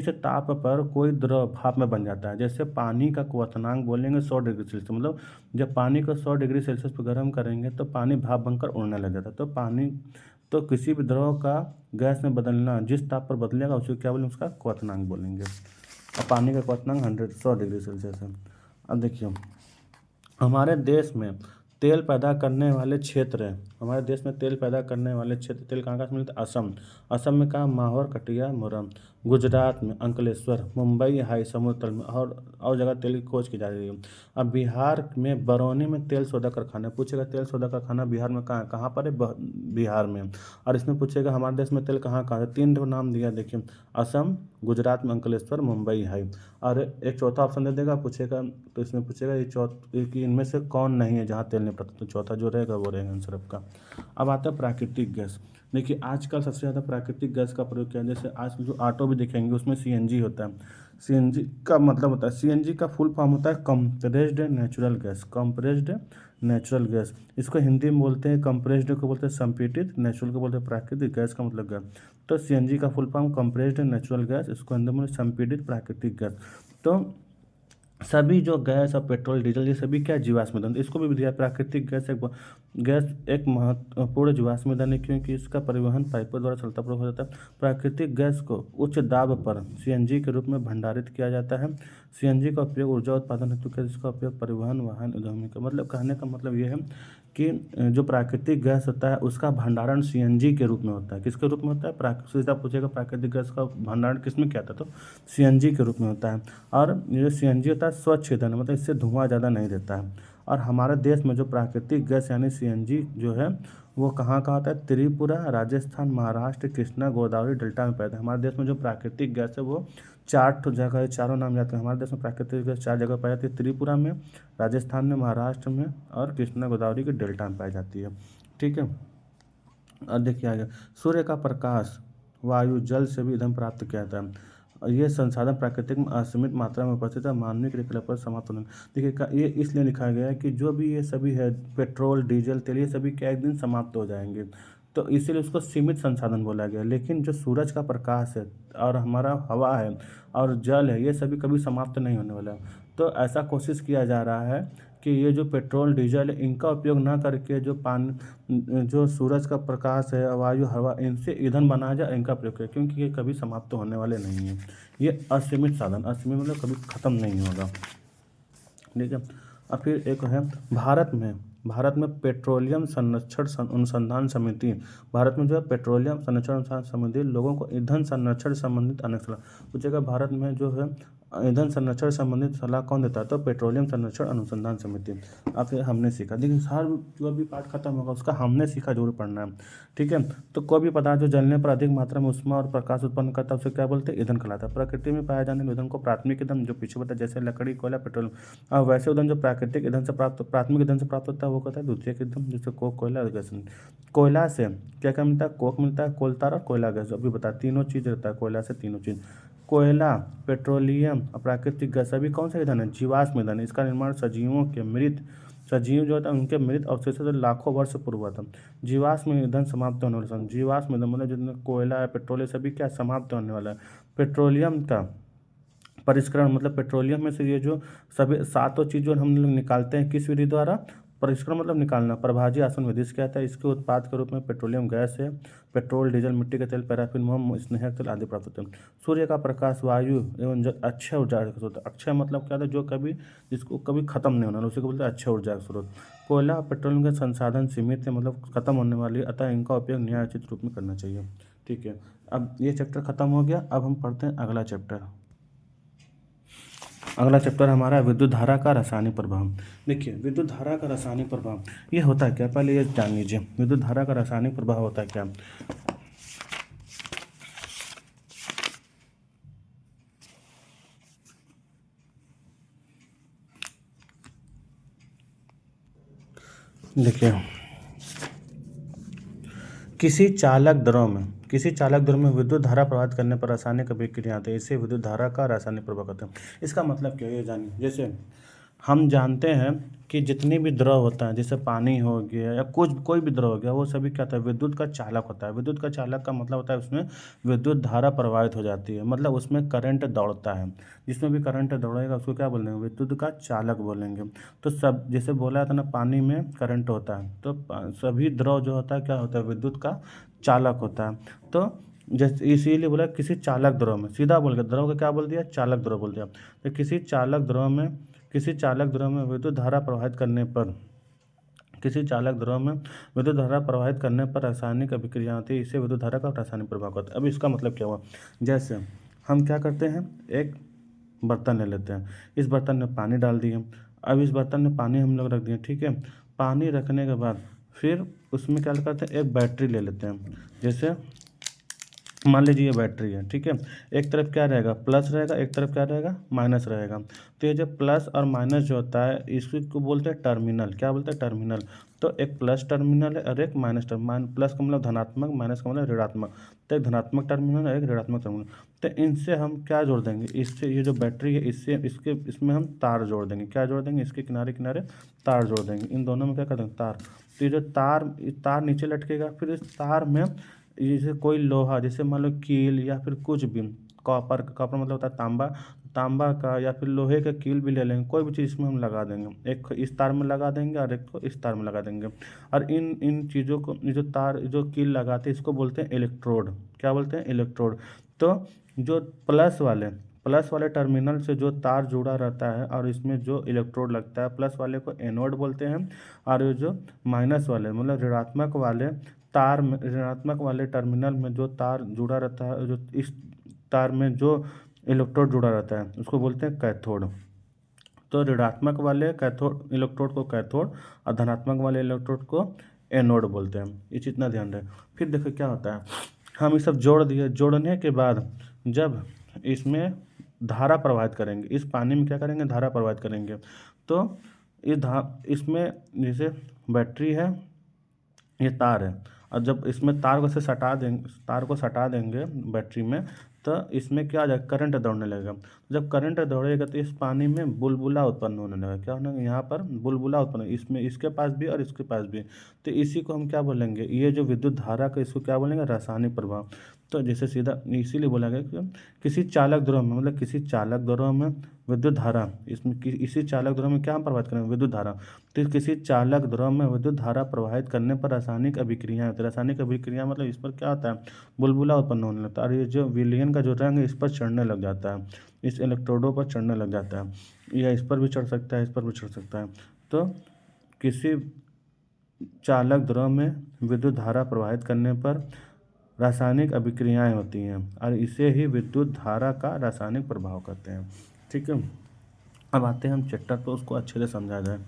ताप पर कोई द्रव भाप में बन जाता है। जैसे पानी का क्वथनांक बोलेंगे 100 डिग्री सेल्सियस, मतलब जब पानी को 100 डिग्री सेल्सियस पर गर्म करेंगे तो पानी भाप बनकर उड़ने लग जाता है। तो किसी भी द्रव का गैस में बदलना जिस ताप पर बदलेगा उसको क्या बोलेंगे, उसका क्वथनांक बोलेंगे। और पानी का क्वथनांक 100 डिग्री सेल्सियस है। अब देखिए हमारे देश में तेल पैदा करने वाले क्षेत्र हैं। हमारे देश में तेल पैदा करने वाले क्षेत्र, तेल कहाँ कहाँ से मिलता है, असम। असम में कहाँ, माहौर, कटिया, मोरम। गुजरात में अंकलेश्वर, मुंबई हाई समुद्र तल में और जगह तेल की खोज की जा रही है। अब बिहार में बरौनी में तेल शोधक कारखाना पूछेगा, तेल शोधक कारखाना बिहार में कहाँ पर है? बिहार में। और इसमें पूछेगा हमारे देश में तेल कहाँ है? 3 नाम दिया देखिए, असम, गुजरात में अंकलेश्वर, मुंबई हाई। और एक चौथा ऑप्शन दे देगा, पूछेगा तो इसमें पूछेगा ये कि इनमें से कौन नहीं है जहाँ तेल नहीं पड़ता, तो चौथा जो रहेगा वो रहेगा आंसर आपका। अब आता है प्राकृतिक गैस। देखिए आजकल सबसे ज़्यादा प्राकृतिक गैस का प्रयोग किया है, जैसे आज जो ऑटो भी देखेंगे उसमें सीएनजी होता है। सीएनजी का मतलब होता है, सीएनजी का फुल फॉर्म होता है compressed natural gas, compressed natural gas. इसको हिंदी में बोलते हैं, कंप्रेस्ड को बोलते हैं संपीड़ित, नेचुरल को बोलते हैं प्राकृतिक, गैस का मतलब गैस। तो सीएनजी का full form compressed natural gas, इसको हिंदी में संपीड़ित प्राकृतिक गैस। तो सभी जो गैस और पेट्रोल डीजल ये सभी क्या जीवाश्म ईंधन, इसको भी दिया प्राकृतिक गैस एक महत्वपूर्ण जीवाश्म ईंधन है, क्योंकि इसका परिवहन पाइपों द्वारा चलता हो जाता है। प्राकृतिक गैस को उच्च दाब पर सीएनजी के रूप में भंडारित किया जाता है। सीएनजी का उपयोग ऊर्जा उत्पादन हेतु किया, इसका उपयोग परिवहन वाहन उद्योग का, मतलब कहने का मतलब ये है कि जो प्राकृतिक गैस होता है उसका भंडारण सीएनजी के रूप में होता है। किसके रूप में होता है? सीधा पूछेगा प्राकृतिक गैस का भंडारण किस में किया था, तो सीएनजी के रूप में होता है। और ये जो सीएनजी होता है स्वच्छ ईंधन, मतलब इससे धुआं ज़्यादा नहीं देता है। और हमारे देश में जो प्राकृतिक गैस यानी सीएनजी जो है वो कहाँ होता है? त्रिपुरा, राजस्थान, महाराष्ट्र, कृष्णा गोदावरी डेल्टा में पैदा है। हमारे देश में जो प्राकृतिक गैस है वो 4 जगह है, चारों नाम जाते हैं। हमारे देश में प्राकृतिक गैस 4 जगह पाई जाती है, त्रिपुरा में, राजस्थान में, महाराष्ट्र में और कृष्णा गोदावरी के डेल्टा में पाई जाती है। ठीक है। और देखिए आगे, सूर्य का प्रकाश, वायु, जल से भी ईंधन प्राप्त किया जाता है। ये संसाधन प्राकृतिक में असीमित मात्रा में उपस्थित है, मानवीय क्रियाकलाप पर समाप्त होने। देखिए ये इसलिए लिखा गया है कि जो भी ये सभी है पेट्रोल डीजल तेल ये सभी क्या एक दिन समाप्त हो जाएंगे, तो इसीलिए उसको सीमित संसाधन बोला गया। लेकिन जो सूरज का प्रकाश है और हमारा हवा है और जल है ये सभी कभी समाप्त नहीं होने वाला है। तो ऐसा कोशिश किया जा रहा है कि ये जो पेट्रोल डीजल है इनका उपयोग ना करके जो जो सूरज का प्रकाश है, वायु, हवा, इनसे ईंधन बनाया जाए, इनका प्रयोग करें, क्योंकि ये कभी समाप्त होने वाले नहीं हैं। ये असीमित साधन, असीमित मतलब कभी ख़त्म नहीं होगा। ठीक है। और फिर एक है भारत में पेट्रोलियम संरक्षण अनुसंधान समिति, भारत में जो है पेट्रोलियम संरक्षण अनुसंधान समिति लोगों को ईंधन संरक्षण संबंधित अनेक सलाह पूछेगा। भारत में जो है ईंधन संरक्षण संबंधित सलाह कौन देता है? तो पेट्रोलियम संरक्षण अनुसंधान समिति। अब फिर हमने सीखा, देखिए हर जो भी पाठ खत्म होगा उसका हमने सीखा जरूर पढ़ना है। ठीक है। तो कोई भी पदार्थ जो जलने पर अधिक मात्रा में ऊष्मा और प्रकाश उत्पन्न करता है उसे क्या बोलते हैं? ईंधन कहलाता है। प्रकृति में पाए जाने वाले ईंधन को प्राथमिक ईंधन, जो पीछे बताया जैसे लकड़ी, कोयला, पेट्रोल। और वैसे ईंधन जो प्राकृतिक ईंधन से प्राथमिक ईंधन से प्राप्त होता है वो कहता है द्वितीयक ईंधन, जैसे कोक, कोयला, गैस। कोयला से क्या क्या मिलता है? कोक मिलता है, कोलतार और कोयला गैस। अभी बता तीनों चीज़ रहता है कोयला से, तीनों चीज़। कोयला, पेट्रोलियम और प्राकृतिक गैस सभी कौन सा ईंधन है? जीवाश्म ईंधन। इसका निर्माण सजीव जो होता है उनके मृत अवशेषों से लाखों वर्ष पूर्व हुआ था। जीवाश्म ईंधन समाप्त होने वाला, जीवाश्म ईंधन मतलब जितने कोयला है, पेट्रोल है, सभी क्या समाप्त होने वाला है। पेट्रोलियम का परिष्करण मतलब पेट्रोलियम में से ये जो सभी सातों चीज़ जो हम लोग निकालते हैं किस विधि द्वारा? परिष्करण मतलब निकालना, प्रभाजी आसवन विधि से क्या आता है? इसके उत्पाद के रूप में पेट्रोलियम गैस है, पेट्रोल, डीजल, मिट्टी का तेल, पैराफिन, मोम, स्नेहक तेल आदि प्राप्त होते हैं। सूर्य का प्रकाश, वायु एवं जल अक्षय ऊर्जा का स्रोत। अक्षय मतलब क्या था? जो कभी जिसको कभी खत्म नहीं होना, उसी को बोलते हैं अक्षय ऊर्जा का स्रोत। कोयला और पेट्रोलियम के संसाधन सीमित है, मतलब खत्म होने वाली, अतः इनका उपयोग न्यायोचित रूप में करना चाहिए। ठीक है। अब ये चैप्टर खत्म हो गया, अब हम पढ़ते हैं अगला चैप्टर। अगला चैप्टर हमारा विद्युत धारा का रासायनिक प्रभाव। देखिए विद्युत धारा का रासायनिक प्रभाव ये होता है क्या? पहले ये जान लीजिए विद्युत धारा का रासायनिक प्रभाव होता है क्या। देखिए किसी चालक द्रव में विद्युत धारा प्रवाहित करने पर रासायनिक अभिक्रिया आती है, इसे विद्युत धारा का रासायनिक प्रभाव कहते हैं। इसका मतलब क्या है ये जानिए। जैसे हम जानते हैं कि जितनी भी द्रव होता है, जैसे पानी हो गया या कुछ कोई भी द्रव हो गया, वो सभी क्या होता है? विद्युत का चालक होता है। विद्युत का चालक का मतलब होता है उसमें विद्युत धारा प्रवाहित हो जाती है, मतलब उसमें करंट दौड़ता है। जिसमें भी करंट दौड़ेगा उसको क्या बोलेंगे? विद्युत का चालक बोलेंगे। तो सब जैसे बोला था ना, पानी में करंट होता है, तो सभी द्रव जो होता है क्या होता है? विद्युत का चालक होता है। तो जैसे इसीलिए बोला किसी चालक द्रव में, सीधा बोल गया द्रव का क्या बोल दिया? चालक द्रव बोल दिया। तो किसी चालक द्रव में विद्युत धारा प्रवाहित करने पर रासायनिक अभिक्रिया होती है, इसे विद्युत धारा का रासायनिक प्रभाव कहते हैं। अब इसका मतलब क्या हुआ? जैसे हम क्या करते हैं, एक बर्तन ले लेते हैं, इस बर्तन में पानी डाल दिए। अब इस बर्तन में पानी हम लोग रख दिए, ठीक है। पानी रखने के बाद फिर उसमें क्या करते हैं, एक बैटरी ले लेते हैं। जैसे मान लीजिए ये बैटरी है, ठीक है। एक तरफ क्या रहेगा, प्लस रहेगा, एक तरफ क्या रहेगा, माइनस रहेगा। तो ये जो प्लस और माइनस जो होता है इसको बोलते हैं टर्मिनल। क्या बोलते हैं, टर्मिनल। तो एक प्लस टर्मिनल है और एक माइनस टर्मिनल। प्लस का मतलब धनात्मक, माइनस का मतलब ऋणात्मक। तो एक धनात्मक टर्मिनल है, एक ऋणात्मक टर्मिनल। तो इनसे हम क्या जोड़ देंगे, इससे ये जो बैटरी है इससे इसमें हम तार जोड़ देंगे। क्या जोड़ देंगे, इसके किनारे किनारे तार जोड़ देंगे। इन दोनों में क्या कर देंगे, तार। तो ये जो तार नीचे लटकेगा, फिर इस तार में जैसे कोई लोहा, जैसे मान लो कील या फिर कुछ भी, कॉपर, कॉपर मतलब होता है तांबा, तांबा का या फिर लोहे का कील भी ले लेंगे, कोई भी चीज़ इसमें हम लगा देंगे। एक इस तार में लगा देंगे और एक को इस तार में लगा देंगे। और इन इन चीज़ों को, जो तार, जो कील लगाते हैं इसको बोलते हैं इलेक्ट्रोड। क्या बोलते हैं, इलेक्ट्रोड। तो जो प्लस वाले टर्मिनल से जो तार जुड़ा रहता है और इसमें जो इलेक्ट्रोड लगता है, प्लस वाले को एनोड बोलते हैं। और ये जो माइनस वाले मतलब ऋणात्मक वाले तार में, ऋणात्मक वाले टर्मिनल में जो तार जुड़ा रहता है, जो इस तार में जो इलेक्ट्रोड जुड़ा रहता है उसको बोलते हैं कैथोड। तो ऋणात्मक वाले कैथोड इलेक्ट्रोड को कैथोड और धनात्मक वाले इलेक्ट्रोड को एनोड बोलते हैं। ये चीज़ इतना ध्यान रहे। फिर देखो क्या होता है, हम ये सब जोड़ दिए। जोड़ने के बाद जब इसमें धारा प्रवाहित करेंगे, इस पानी में क्या करेंगे, धारा प्रवाहित करेंगे। तो इसमें जैसे बैटरी है, ये तार है, और जब इसमें तार को से सटा देंगे, तार को सटा देंगे बैटरी में, तो इसमें क्या हो जाएगा, करंट दौड़ने लगेगा। जब करंट दौड़ेगा तो इस पानी में बुलबुला उत्पन्न होने लगेगा। क्या होने, यहाँ पर बुलबुला उत्पन्न, इसमें इसके पास भी और इसके पास भी। तो इसी को हम क्या बोलेंगे, ये जो विद्युत धारा का, इसको क्या बोलेंगे, रासायनिक प्रभाव। तो जैसे सीधा इसीलिए बोला गया कि किसी चालक ध्रुव में, मतलब किसी चालक ध्रुव में विद्युत धारा, इसमें इसी चालक ध्रुव में क्या हम प्रभावित करेंगे, विद्युत धारा। तो किसी चालक ध्रुव में विद्युत धारा प्रवाहित करने पर रासायनिक अभिक्रिया होती है। रासायनिक अभिक्रिया मतलब इस पर क्या होता है, बुलबुला उत्पन्न होने लगता है। और ये जो विलयन का जो रंग है इस पर चढ़ने लग जाता है, इस इलेक्ट्रोडों पर चढ़ने लग जाता है, या इस पर भी चढ़ सकता है, इस पर भी चढ़ सकता है। तो किसी चालक ध्रुव में विद्युत धारा प्रवाहित करने पर रासायनिक अभिक्रियाएं होती हैं और इसे ही विद्युत धारा का रासायनिक प्रभाव कहते हैं। ठीक है। अब आते हैं हम चैप्टर पर, उसको अच्छे से समझा जाए।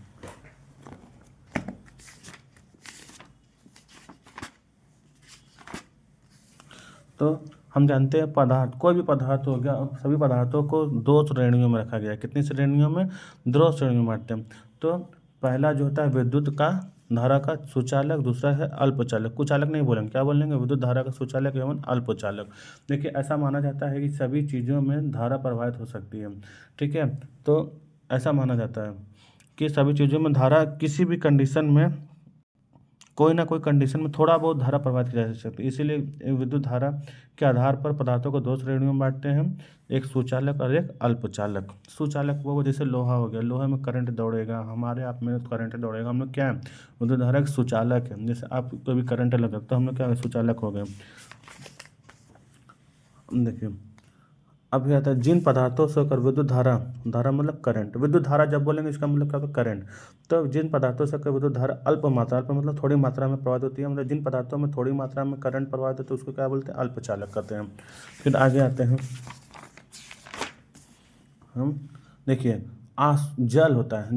तो हम जानते हैं पदार्थ, कोई भी पदार्थ हो गया, सभी पदार्थों को दो श्रेणियों में रखा गया है। कितनी श्रेणियों में, दो श्रेणियों में बांटते हैं। तो पहला जो होता है विद्युत का धारा का सुचालक, दूसरा है अल्पचालक। कुचालक नहीं बोलेंगे, क्या बोलेंगे, विद्युत धारा का सुचालक एवं अल्पचालक। देखिए ऐसा माना जाता है कि सभी चीज़ों में धारा प्रवाहित हो सकती है। ठीक है। तो ऐसा माना जाता है कि सभी चीज़ों में धारा किसी भी कंडीशन में, कोई ना कोई कंडीशन में थोड़ा बहुत धारा प्रवाहित की जा सकती है। इसीलिए विद्युत धारा के आधार पर पदार्थों को दो श्रेणियों में बांटते हैं, एक सुचालक और एक अल्पचालक। सुचालक वो जैसे लोहा हो गया, लोहे में करंट दौड़ेगा, हमारे आप में करंट दौड़ेगा, हम लोग क्या है, विद्युत धारा एक सुचालक है। जैसे आप कोई भी करंट लगा तो हम लोग क्या है, सुचालक हो गए। देखिए अब क्या आता है, जिन पदार्थों से होकर विद्युत धारा, धारा मतलब करंट, विद्युत धारा जब बोलेंगे इसका मतलब क्या होता है, करंट। तो जिन पदार्थों से होकर विद्युत धारा अल्प मात्रा, अल्प मतलब थोड़ी मात्रा में प्रवाहित होती है, मतलब जिन पदार्थों में थोड़ी मात्रा में करंट प्रवाहित होता है उसको क्या बोलते हैं, अल्पचालक कहते हैं। फिर आगे आते हैं हम। देखिए जल होता है,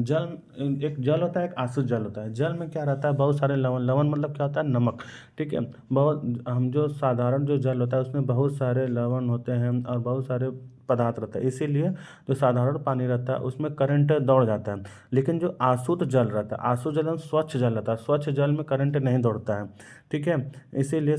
एक जल होता है, एक आसुत जल होता है। जल में क्या रहता है, बहुत सारे लवण, लवण मतलब क्या होता है, नमक। ठीक है। बहुत हम जो साधारण जो जल होता है उसमें बहुत सारे लवण होते हैं और बहुत सारे पदार्थ रहता है, इसीलिए जो साधारण पानी रहता है उसमें करंट दौड़ जाता है। लेकिन जो आसुत जल रहता है, आसुत जल में स्वच्छ जल रहता है, स्वच्छ जल में करंट नहीं दौड़ता है। ठीक है। इसीलिए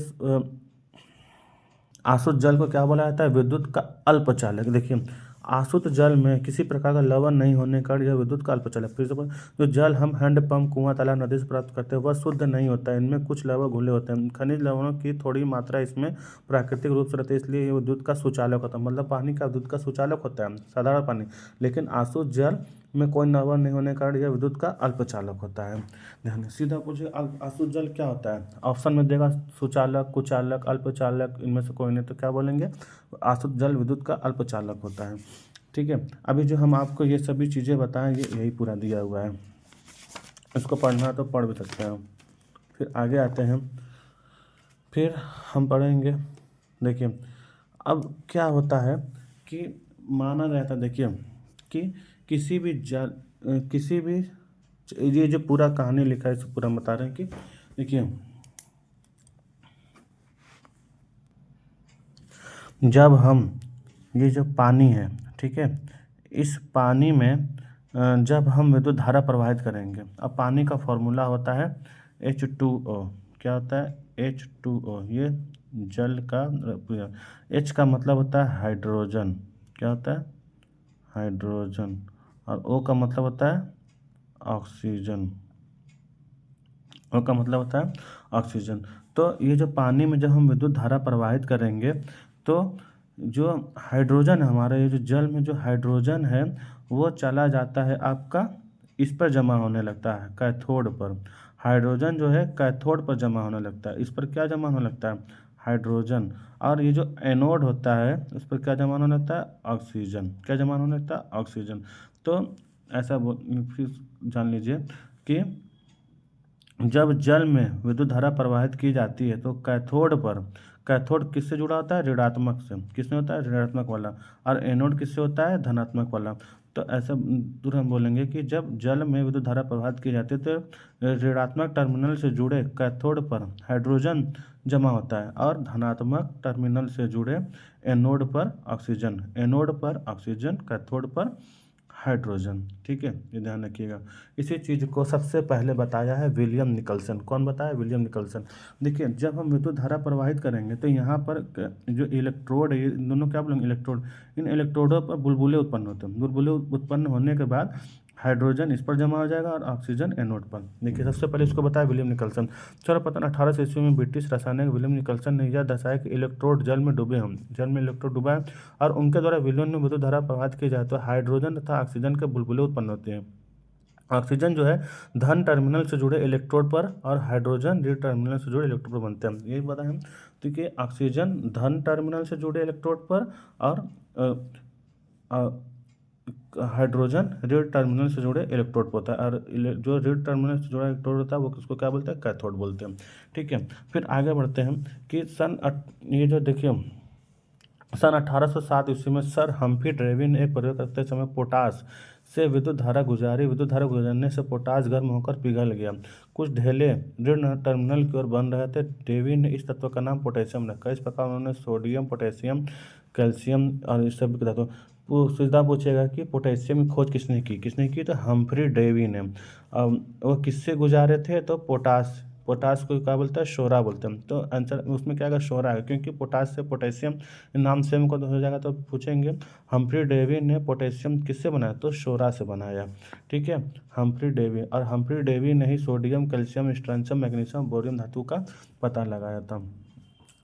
आसुत जल को क्या बोला जाता है, विद्युत का अल्पचालक। देखिए आसुत जल में किसी प्रकार का लवण नहीं होने का यह विद्युत का अल्पचालक। फिर से जो जल हम हैंडपंप, कुआं, तालाब, नदी से प्राप्त करते हैं वह शुद्ध नहीं होता है, इनमें कुछ लवण घुले होते हैं। खनिज लवणों की थोड़ी मात्रा इसमें प्राकृतिक रूप से रहती है, इसलिए ये विद्युत का सुचालक होता है। मतलब पानी का विद्युत का सुचालक होता है साधारण पानी, लेकिन आसुत जल में कोई लवण नहीं होने के कारण यह विद्युत का अल्पचालक होता है। ध्यान सीधा पूछे आसुत जल क्या होता है, ऑप्शन में देगा सुचालक, कुचालक, अल्पचालक, इनमें से कोई नहीं, तो क्या बोलेंगे, आसुत जल विद्युत का अल्पचालक होता है। ठीक है। अभी जो हम आपको ये सभी चीज़ें बताएं ये यही पूरा दिया हुआ है, इसको पढ़ना तो पढ़ भी सकते हैं। फिर आगे आते हैं, फिर हम पढ़ेंगे। देखिए अब क्या होता है कि माना जाता, देखिए कि किसी भी किसी भी, ये जो पूरा कहानी लिखा है इसे पूरा हम बता रहे हैं कि देखिए, जब हम, ये जो पानी है, ठीक है, इस पानी में जब हम विद्युत धारा प्रवाहित करेंगे, अब पानी का फॉर्मूला होता है H2O। क्या होता है? H2O। ये जल का, H का मतलब होता है हाइड्रोजन। क्या होता है? हाइड्रोजन। और O का मतलब होता है ऑक्सीजन। O का मतलब होता है ऑक्सीजन। तो ये जो पानी में जब हम विद्युत धारा प्रवाहित करेंगे, तो जो हाइड्रोजन है हमारा, ये जो जल में जो हाइड्रोजन है वो चला जाता है आपका, इस पर जमा होने लगता है कैथोड पर। हाइड्रोजन जो है कैथोड पर जमा होने लगता है। इस पर क्या जमा होने लगता है? हाइड्रोजन। और ये जो एनोड होता है उस पर क्या जमा होने लगता है? ऑक्सीजन। क्या जमा होने लगता है? ऑक्सीजन। तो ऐसा फिर जान लीजिए कि जब जल में विद्युत धारा प्रवाहित की जाती है तो कैथोड पर, कैथोड किससे जुड़ा होता है? ऋणात्मक से। किसमें होता है? ऋणात्मक वाला। और एनोड किससे होता है? धनात्मक वाला। तो ऐसा तुरंत हम बोलेंगे कि जब जल में विद्युत धारा प्रवाहित की जाती है तो ऋणात्मक टर्मिनल से जुड़े कैथोड पर हाइड्रोजन जमा होता है और धनात्मक टर्मिनल से जुड़े एनोड पर ऑक्सीजन। एनोड पर ऑक्सीजन, कैथोड पर हाइड्रोजन। ठीक है, ये ध्यान रखिएगा। इसी चीज़ को सबसे पहले बताया है विलियम निकलसन। कौन बताया? William Nicholson. देखिए, जब हम विद्युत धारा प्रवाहित करेंगे तो यहाँ पर जो इलेक्ट्रोड है, इन दोनों क्या बोलेंगे? इलेक्ट्रोड। इन इलेक्ट्रोडों पर बुलबुले उत्पन्न होते हैं। बुलबुले उत्पन्न होने के बाद हाइड्रोजन इस पर जमा हो जाएगा और ऑक्सीजन एनोड पर। देखिए, सबसे पहले इसको बताया विलियम निकलसन। सर्वप्रथम 1800 ईस्वी में ब्रिटिश रासायनिक विलियम निकलसन ने यह दर्शाया कि इलेक्ट्रोड जल में डूबे हम, जल में इलेक्ट्रोड डूबा है और उनके द्वारा विलयन में विद्युत धारा प्रवाहित की जाए तो हाइड्रोजन तथा ऑक्सीजन के बुलबुले उत्पन्न होते हैं। ऑक्सीजन जो है धन टर्मिनल से जुड़े इलेक्ट्रोड पर और हाइड्रोजन ऋण टर्मिनल से जुड़े इलेक्ट्रोड पर बनते हैं। ये बताएं हम। तो कि ऑक्सीजन धन टर्मिनल से जुड़े इलेक्ट्रोड पर और हाइड्रोजन ऋण टर्मिनल से जुड़े इलेक्ट्रोड पर होता है। और जो ऋण टर्मिनल से जुड़ा इलेक्ट्रोड होता है वो किसको क्या बोलते हैं? कैथोड बोलते हैं। ठीक है, फिर आगे बढ़ते हैं कि ये जो देखिए, सन 1807 ईस्वी में सर हम्फ्री डेवी ने एक प्रयोग करते समय पोटास से विद्युत धारा गुजारी। विद्युत धारा गुजरने से पोटास गर्म होकर पिघल गया। कुछ ढेले ऋण टर्मिनल की ओर बन रहे थे। डेवी ने इस तत्व का नाम पोटेशियम रखा। इस प्रकार उन्होंने सोडियम, पोटेशियम, कैल्शियम और इस सब धातु सीधा पूछेगा कि पोटेशियम की खोज किसने की? किसने की? तो हम्फ्री डेवी ने। वो किससे गुजारे थे? तो पोटास। पोटास को क्या बोलते हैं? शोरा बोलते हैं। तो आंसर उसमें क्या आएगा? शोरा है, क्योंकि पोटास से पोटेशियम नाम सेम को हो जाएगा। तो पूछेंगे हम्फ्री डेवी ने पोटेशियम किससे बनाया? तो शोरा से बनाया। ठीक है, हम्फ्री डेवी। और हम्फ्री डेवी ने ही sodium, calcium, strontium, magnesium, barium धातु का पता लगाया था।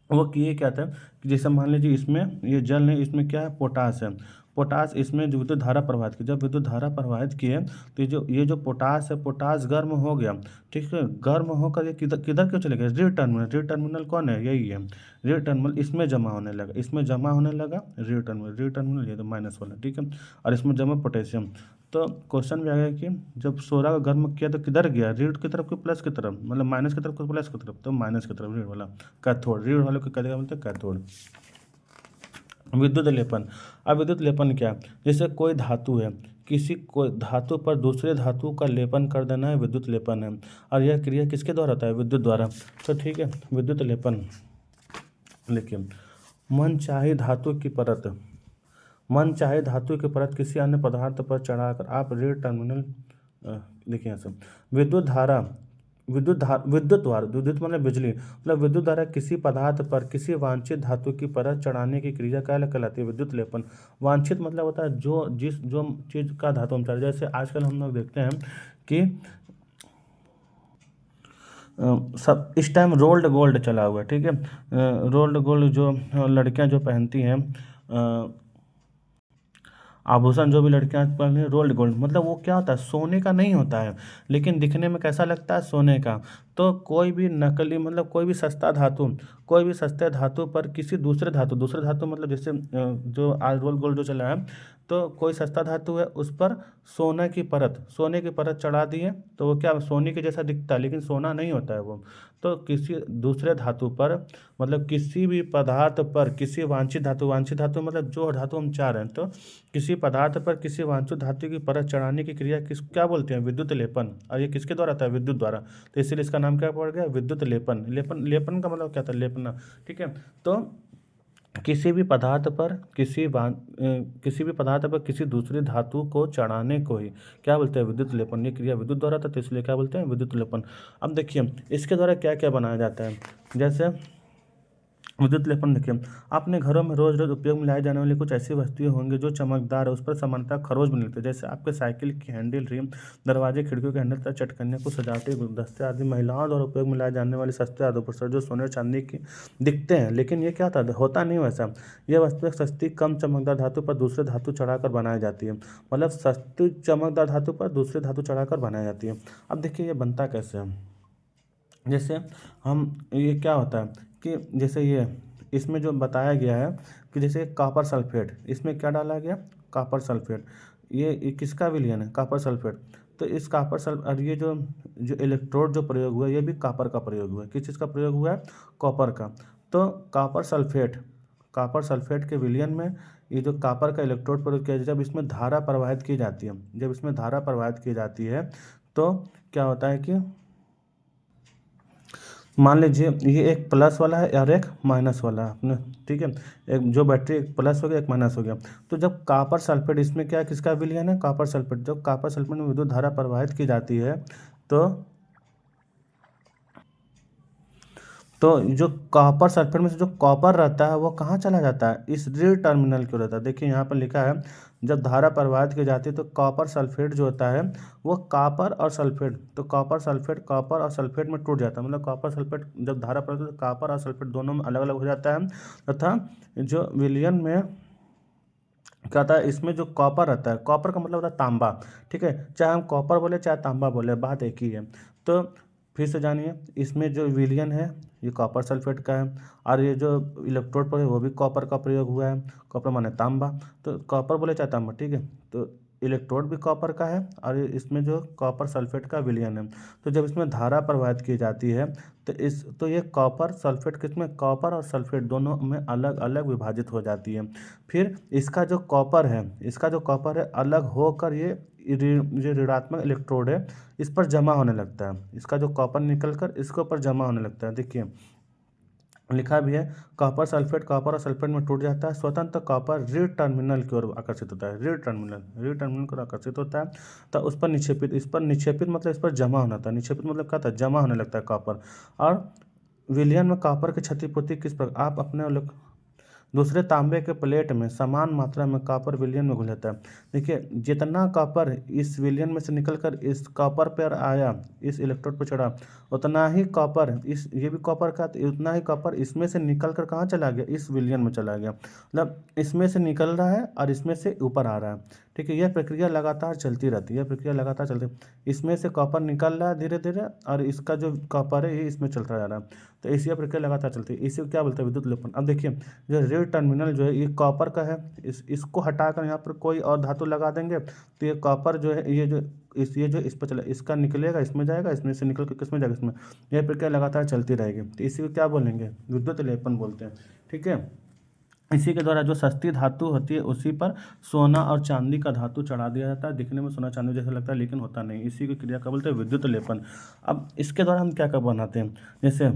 वो किए क्या था कि जैसे मान लीजिए इसमें ये जल है, इसमें क्या है? पोटास है। पोटास इसमें जो विद्युत धारा प्रवाहित की, जब विद्युत धारा प्रवाहित की है तो ये जो पोटास है, पोटास गर्म हो गया। ठीक है, गर्म होकर ये किधर किधर क्यों चले गए? ऋण टर्मिनल। ऋण टर्मिनल कौन है? यही है ऋण टर्मिनल। इसमें जमा होने लगा, इसमें जमा होने लगा ऋण टर्मिनल। ऋण टर्मिनल ये तो माइनस वाला। ठीक है, और इसमें जमा पोटेशियम। तो क्वेश्चन भी आ गया कि जब सोलह को गर्म किया तो किधर गया? ऋण की तरफ कि प्लस की तरफ? मतलब माइनस की तरफ कि प्लस की तरफ? तो माइनस की तरफ, ऋण वाला कैथोड। ऋण वाले को क्या बोलते हैं? कैथोड। विद्युत लेपन। अब विद्युत लेपन क्या? जैसे कोई धातु है, किसी कोई धातु पर दूसरे धातु का लेपन कर देना है, विद्युत लेपन है। और यह क्रिया किसके द्वारा होता है? विद्युत द्वारा। तो ठीक है, विद्युत लेपन। देखिए, मनचाही धातु की परत, मनचाहे धातु की परत किसी अन्य पदार्थ पर चढ़ाकर आप ऋण टर्मिनल, देखिए यहाँ से विद्युत धारा, विद्युत द्वारा, विद्युत मतलब बिजली, मतलब विद्युत धारा किसी पदार्थ पर किसी वांछित धातु की परत चढ़ाने की क्रिया क्या कहलाती है? विद्युत लेपन। वांछित मतलब होता है जो चीज़ का धातु हम चाह रहे हैं। जैसे आजकल हम लोग देखते हैं कि सब इस टाइम रोल्ड गोल्ड चला हुआ है। ठीक है, रोल्ड गोल्ड जो लड़कियां जो पहनती हैं, आभूषण जो भी लड़कियां पहनती हैं, रोल्ड गोल्ड, मतलब वो क्या होता है? सोने का नहीं होता है, लेकिन दिखने में कैसा लगता है? सोने का। तो कोई भी नकली, मतलब कोई भी सस्ता धातु, कोई भी सस्ते धातु पर किसी दूसरे धातु मतलब जैसे जो आज रोल्ड गोल्ड जो चला है, तो कोई सस्ता धातु है उस पर सोने की परत चढ़ा दिए तो वो क्या सोने के जैसा दिखता है, लेकिन सोना नहीं होता है वो। तो किसी दूसरे धातु पर, मतलब किसी भी पदार्थ पर किसी वांछित धातु मतलब जो धातु हम चाह रहे हैं, तो किसी पदार्थ पर किसी वांछित धातु की परत चढ़ाने की क्रिया क्या बोलते हैं, विद्युत लेपन। और ये किसके द्वारा आता है, विद्युत द्वारा। तो इसीलिए इसका नाम क्या पड़ गया, विद्युत लेपन। लेपन का मतलब क्या था, लेपना। ठीक है, तो किसी भी पदार्थ पर किसी दूसरी धातु को चढ़ाने को ही क्या बोलते हैं, विद्युत लेपन। ये क्रिया विद्युत द्वारा था, तो इसलिए क्या बोलते हैं, विद्युत लेपन। अब देखिए इसके द्वारा क्या क्या बनाया जाता है। जैसे विद्युत लेपन देखिए, अपने घरों में रोज रोज उपयोग में लाई जाने वाली कुछ ऐसी वस्तुएं होंगी जो चमकदार है, उस पर सामान्यतः खरोच बने लगते हैं। जैसे आपके साइकिल की हैंडल, रिम, दरवाजे, खिड़कियों के हैंडल तथा चटकने को सजावटी गुलदस्ते आदि महिलाओं द्वारा उपयोग में लाए जाने वाले सस्ते आदोपसर जो सोने और चांदी की दिखते हैं, लेकिन ये क्या होता नहीं वैसा। यह वस्तु एक सस्ती कम चमकदार धातु पर दूसरे धातु चढ़ाकर बनाई जाती है। मतलब सस्ती चमकदार धातु पर दूसरे धातु चढ़ाकर बनाई जाती है। अब देखिए ये बनता कैसे है। जैसे हम ये क्या होता है कि जैसे ये इसमें जो बताया गया है कि जैसे कॉपर सल्फेट, इसमें क्या डाला गया, कॉपर सल्फेट। ये किसका विलयन है, कॉपर सल्फेट। तो इस कॉपर सल्फेट और ये जो जो इलेक्ट्रोड जो प्रयोग हुआ है ये भी कॉपर का प्रयोग हुआ है। किस चीज़ का प्रयोग हुआ है, कॉपर का। तो कॉपर सल्फेट के विलयन में ये जो कॉपर का इलेक्ट्रोड प्रयोग किया जाता है, जब इसमें धारा प्रवाहित की जाती है तो क्या होता है कि मान लीजिए ये एक प्लस वाला है और एक माइनस वाला है अपने, ठीक है। एक जो बैटरी एक प्लस हो गया, एक माइनस हो गया। तो जब कॉपर सल्फेट, इसमें क्या किसका विलयन है, कॉपर सल्फेट। जब कॉपर सल्फेट में विद्युत धारा प्रवाहित की जाती है तो जो कॉपर सल्फेट में से जो कॉपर रहता है वो कहाँ चला जाता है, इस ऋण टर्मिनल की ओर रहता है। देखिए यहाँ पर लिखा है जब धारा प्रवाहित की जाती है तो कॉपर सल्फेट जो होता है वो कॉपर और सल्फेट में टूट जाता है। मतलब कॉपर सल्फेट जब धारा प्रवाहित होती है तो कॉपर और सल्फेट दोनों में अलग अलग हो जाता है। तथा जो विलयन में क्या होता है, इसमें जो कॉपर रहता है, कॉपर का मतलब होता है तांबा, ठीक है। चाहे हम कॉपर बोले चाहे तांबा बोले, बात एक ही है। तो फिर से जानिए, इसमें जो विलयन है ये कॉपर सल्फेट का है और ये जो इलेक्ट्रोड पर है वो भी कॉपर का प्रयोग हुआ है। कॉपर माने तांबा, तो कॉपर बोले चाहे तांबा, ठीक है। तो इलेक्ट्रोड भी कॉपर का है और इसमें जो कॉपर सल्फेट का विलयन है। तो जब इसमें धारा प्रवाहित की जाती है तो ये कॉपर सल्फेट किसमें, कॉपर और सल्फेट दोनों में अलग अलग विभाजित हो जाती है। फिर इसका जो कॉपर है अलग होकर ये जो ऋणात्मक इलेक्ट्रोड है इस पर जमा होने लगता है। इसका जो कॉपर निकल कर इसके ऊपर जमा होने लगता है। देखिए लिखा भी है कॉपर और सल्फेट में टूट जाता है। स्वतंत्र कॉपर ऋण टर्मिनल की ओर आकर्षित होता है। ऋण टर्मिनल की ओर आकर्षित होता है तो उस पर निक्षेपित मतलब इस पर जमा होना था। निक्षेपित मतलब क्या था, जमा होने लगता है कॉपर। और विलयन में कॉपर की क्षतिपूर्ति किस प्रकार, आप अपने दूसरे तांबे के प्लेट में समान मात्रा में कॉपर विलयन में घुल जाता है। देखिए जितना कॉपर इस विलयन में से निकलकर इस कॉपर पर आया, इस इलेक्ट्रोड पर चढ़ा, उतना ही कॉपर ये भी कॉपर का, उतना ही कॉपर इसमें से निकलकर कहाँ चला गया, इस विलयन में चला गया। मतलब इसमें से निकल रहा है और इसमें से ऊपर आ रहा है, ठीक है। यह प्रक्रिया लगातार चलती रहती है। इसमें से कॉपर निकल रहा है धीरे धीरे और इसका जो कॉपर है ये इसमें चलता जा रहा है। तो इसी प्रक्रिया लगातार चलती है, इसी को क्या बोलते हैं, विद्युत लेपन। अब देखिए जो ऋण टर्मिनल जो है ये कॉपर का है, इसको हटाकर यहाँ पर कोई और धातु लगा देंगे तो ये कॉपर जो है ये जो इस पर चला, इसका निकलेगा इसमें जाएगा, इसमें से निकल कर किसमें जाएगा, इसमें। यह प्रक्रिया लगातार चलती रहेगी, तो इसी को क्या बोलेंगे, विद्युत लेपन बोलते हैं, ठीक है। इसी के द्वारा जो सस्ती धातु होती है उसी पर सोना और चांदी का धातु चढ़ा दिया जाता है। दिखने में सोना चांदी जैसा लगता है लेकिन होता नहीं। इसी की क्रिया का बोलते हैं विद्युत लेपन। अब इसके द्वारा हम क्या क्या बनाते हैं, जैसे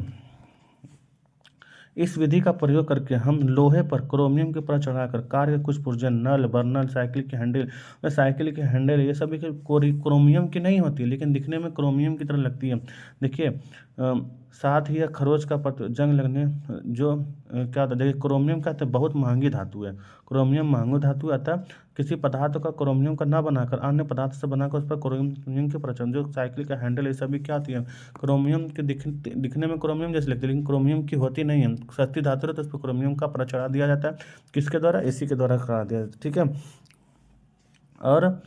इस विधि का प्रयोग करके हम लोहे पर क्रोमियम के परत चढ़ाकर कार के कुछ पुर्जे, नल, बर्नल, साइकिल के हैंडल ये सभी क्रोमियम की नहीं होती लेकिन दिखने में क्रोमियम की तरह लगती है। देखिए साथ ही यह खरोच का पत्र जंग लगने जो क्या होता है, देखिए क्रोमियम का तो बहुत महंगी धातु है। क्रोमियम महंगी धातु अतः किसी पदार्थ का क्रोमियम का न बनाकर अन्य पदार्थ से बनाकर उस पर क्रोमियम के प्रचलन, जो साइकिल का हैंडल ये सभी क्या होती है, क्रोमियम के दिखने में क्रोमियम जैसे लगती है लेकिन क्रोमियम की होती नहीं है। सस्ती धातु है तो उस पर क्रोमियम का परत चढ़ा दिया जाता है, किसके द्वारा, इसी के द्वारा करा दिया जाता है, ठीक है। और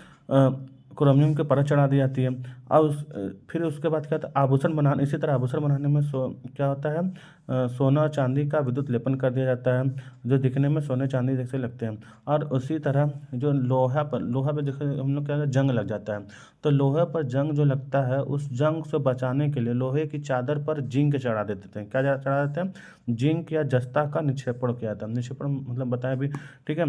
क्रोमियम की परत चढ़ा दी जाती है। अब फिर उसके बाद क्या होता है, आभूषण बनाने, इसी तरह आभूषण बनाने में क्या होता है, सोना और चांदी का विद्युत लेपन कर दिया जाता है, जो दिखने में सोने चांदी जैसे लगते हैं। और उसी तरह जो लोहा पर जैसे हम लोग क्या है, जंग लग जाता है, तो लोहे पर जंग जो लगता है, उस जंग से बचाने के लिए लोहे की चादर पर जिंक चढ़ा देते थे। क्या चढ़ा देते हैं, जिंक या जस्ता का निक्षेपण किया जाता है। निक्षेपण मतलब बताया भी, ठीक है।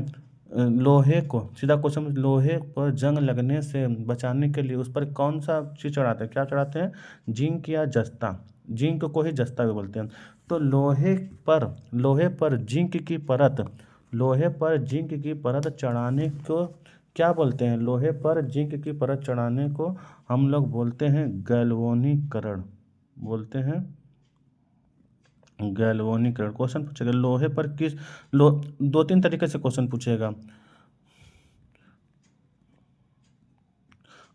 लोहे को सीधा क्वेश्चन, लोहे पर जंग लगने से बचाने के लिए उस पर कौन सा चीज़ चढ़ाते हैं, क्या चढ़ाते हैं, जिंक या जस्ता। जिंक को ही जस्ता भी बोलते हैं। तो लोहे पर जिंक की परत, लोहे पर जिंक की परत चढ़ाने को क्या बोलते हैं, लोहे पर जिंक की परत चढ़ाने को हम लोग बोलते हैं गैल्वेनीकरण, बोलते हैं गैल्वेनीकरण। क्वेश्चन पूछेगा लोहे पर दो तीन तरीके से क्वेश्चन पूछेगा।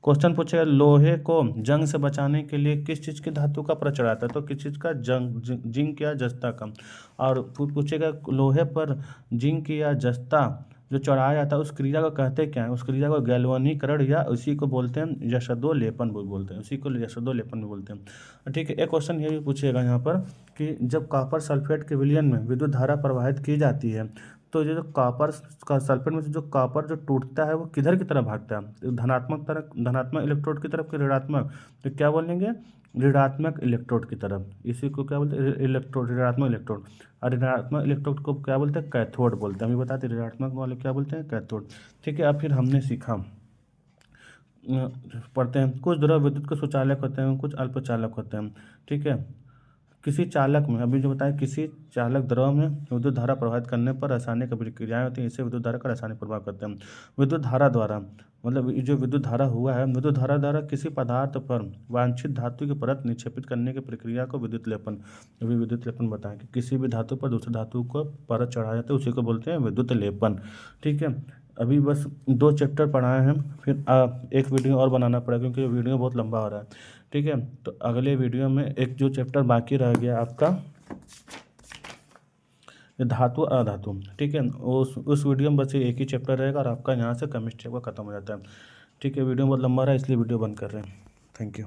क्वेश्चन पूछेगा लोहे को जंग से बचाने के लिए किस चीज़ की धातु का परत चढ़ाता है, तो किस चीज़ का, जिंक या जस्ता का। और पूछेगा लोहे पर जिंक या जस्ता जो चढ़ाया जाता है उस क्रिया को कहते क्या है, उस क्रिया को गैल्वेनीकरण या उसी को बोलते हैं यशोदोलेपन बोलते हैं, उसी को यशोदोलेपन भी बोलते हैं। ठीक है, एक क्वेश्चन ये भी पूछेगा यहाँ पर कि जब कॉपर सल्फेट के विलयन में विद्युत धारा प्रवाहित की जाती है, तो ये जो कॉपर का सल्फेट में से जो कॉपर जो टूटता है वो किधर की तरफ भागता है, धनात्मक इलेक्ट्रोड की तरफ कि ऋणात्मक, तो क्या बोलेंगे, ऋणात्मक इलेक्ट्रोड की तरफ। इसी को क्या बोलते हैं, इलेक्ट्रोड, ऋणात्मक इलेक्ट्रोड। और ऋणात्मक इलेक्ट्रोड को क्या बोलते हैं, कैथोड बोलते हैं। हम ये बताते हैं ऋणात्मक वाले क्या बोलते हैं, कैथोड। ठीक है, अब फिर हमने सीखा, पढ़ते हैं, कुछ द्रव विद्युत के सुचालक होते हैं, कुछ अल्पचालक होते हैं। ठीक है, किसी चालक में, अभी जो बताया, किसी चालक द्रव में विद्युत धारा प्रवाहित करने पर रासायनिक अभिक्रियाएं होती हैं, इससे विद्युत धारा का रासायनिक प्रभाव करते हैं। विद्युत धारा द्वारा मतलब ये जो विद्युत धारा हुआ है, विद्युत धारा द्वारा किसी पदार्थ पर वांछित धातु की परत निक्षेपित करने की प्रक्रिया को विद्युत लेपन, अभी विद्युत लेपन बताएं कि किसी भी धातु पर दूसरी धातु को परत चढ़ाया जाता है, उसी को बोलते हैं विद्युत लेपन। ठीक है, अभी बस 2 चैप्टर पढ़ाए हैं, फिर एक वीडियो और बनाना पड़ेगा क्योंकि वीडियो बहुत लंबा हो रहा है। ठीक है, तो अगले वीडियो में एक जो चैप्टर बाकी रह गया आपका, धातु अधातु। ठीक है, उस वीडियो में बस एक ही चैप्टर रहेगा और आपका यहाँ से केमिस्ट्री का खत्म हो जाता है। ठीक है, वीडियो बहुत लंबा रहा है इसलिए वीडियो बंद कर रहे हैं। Thank you.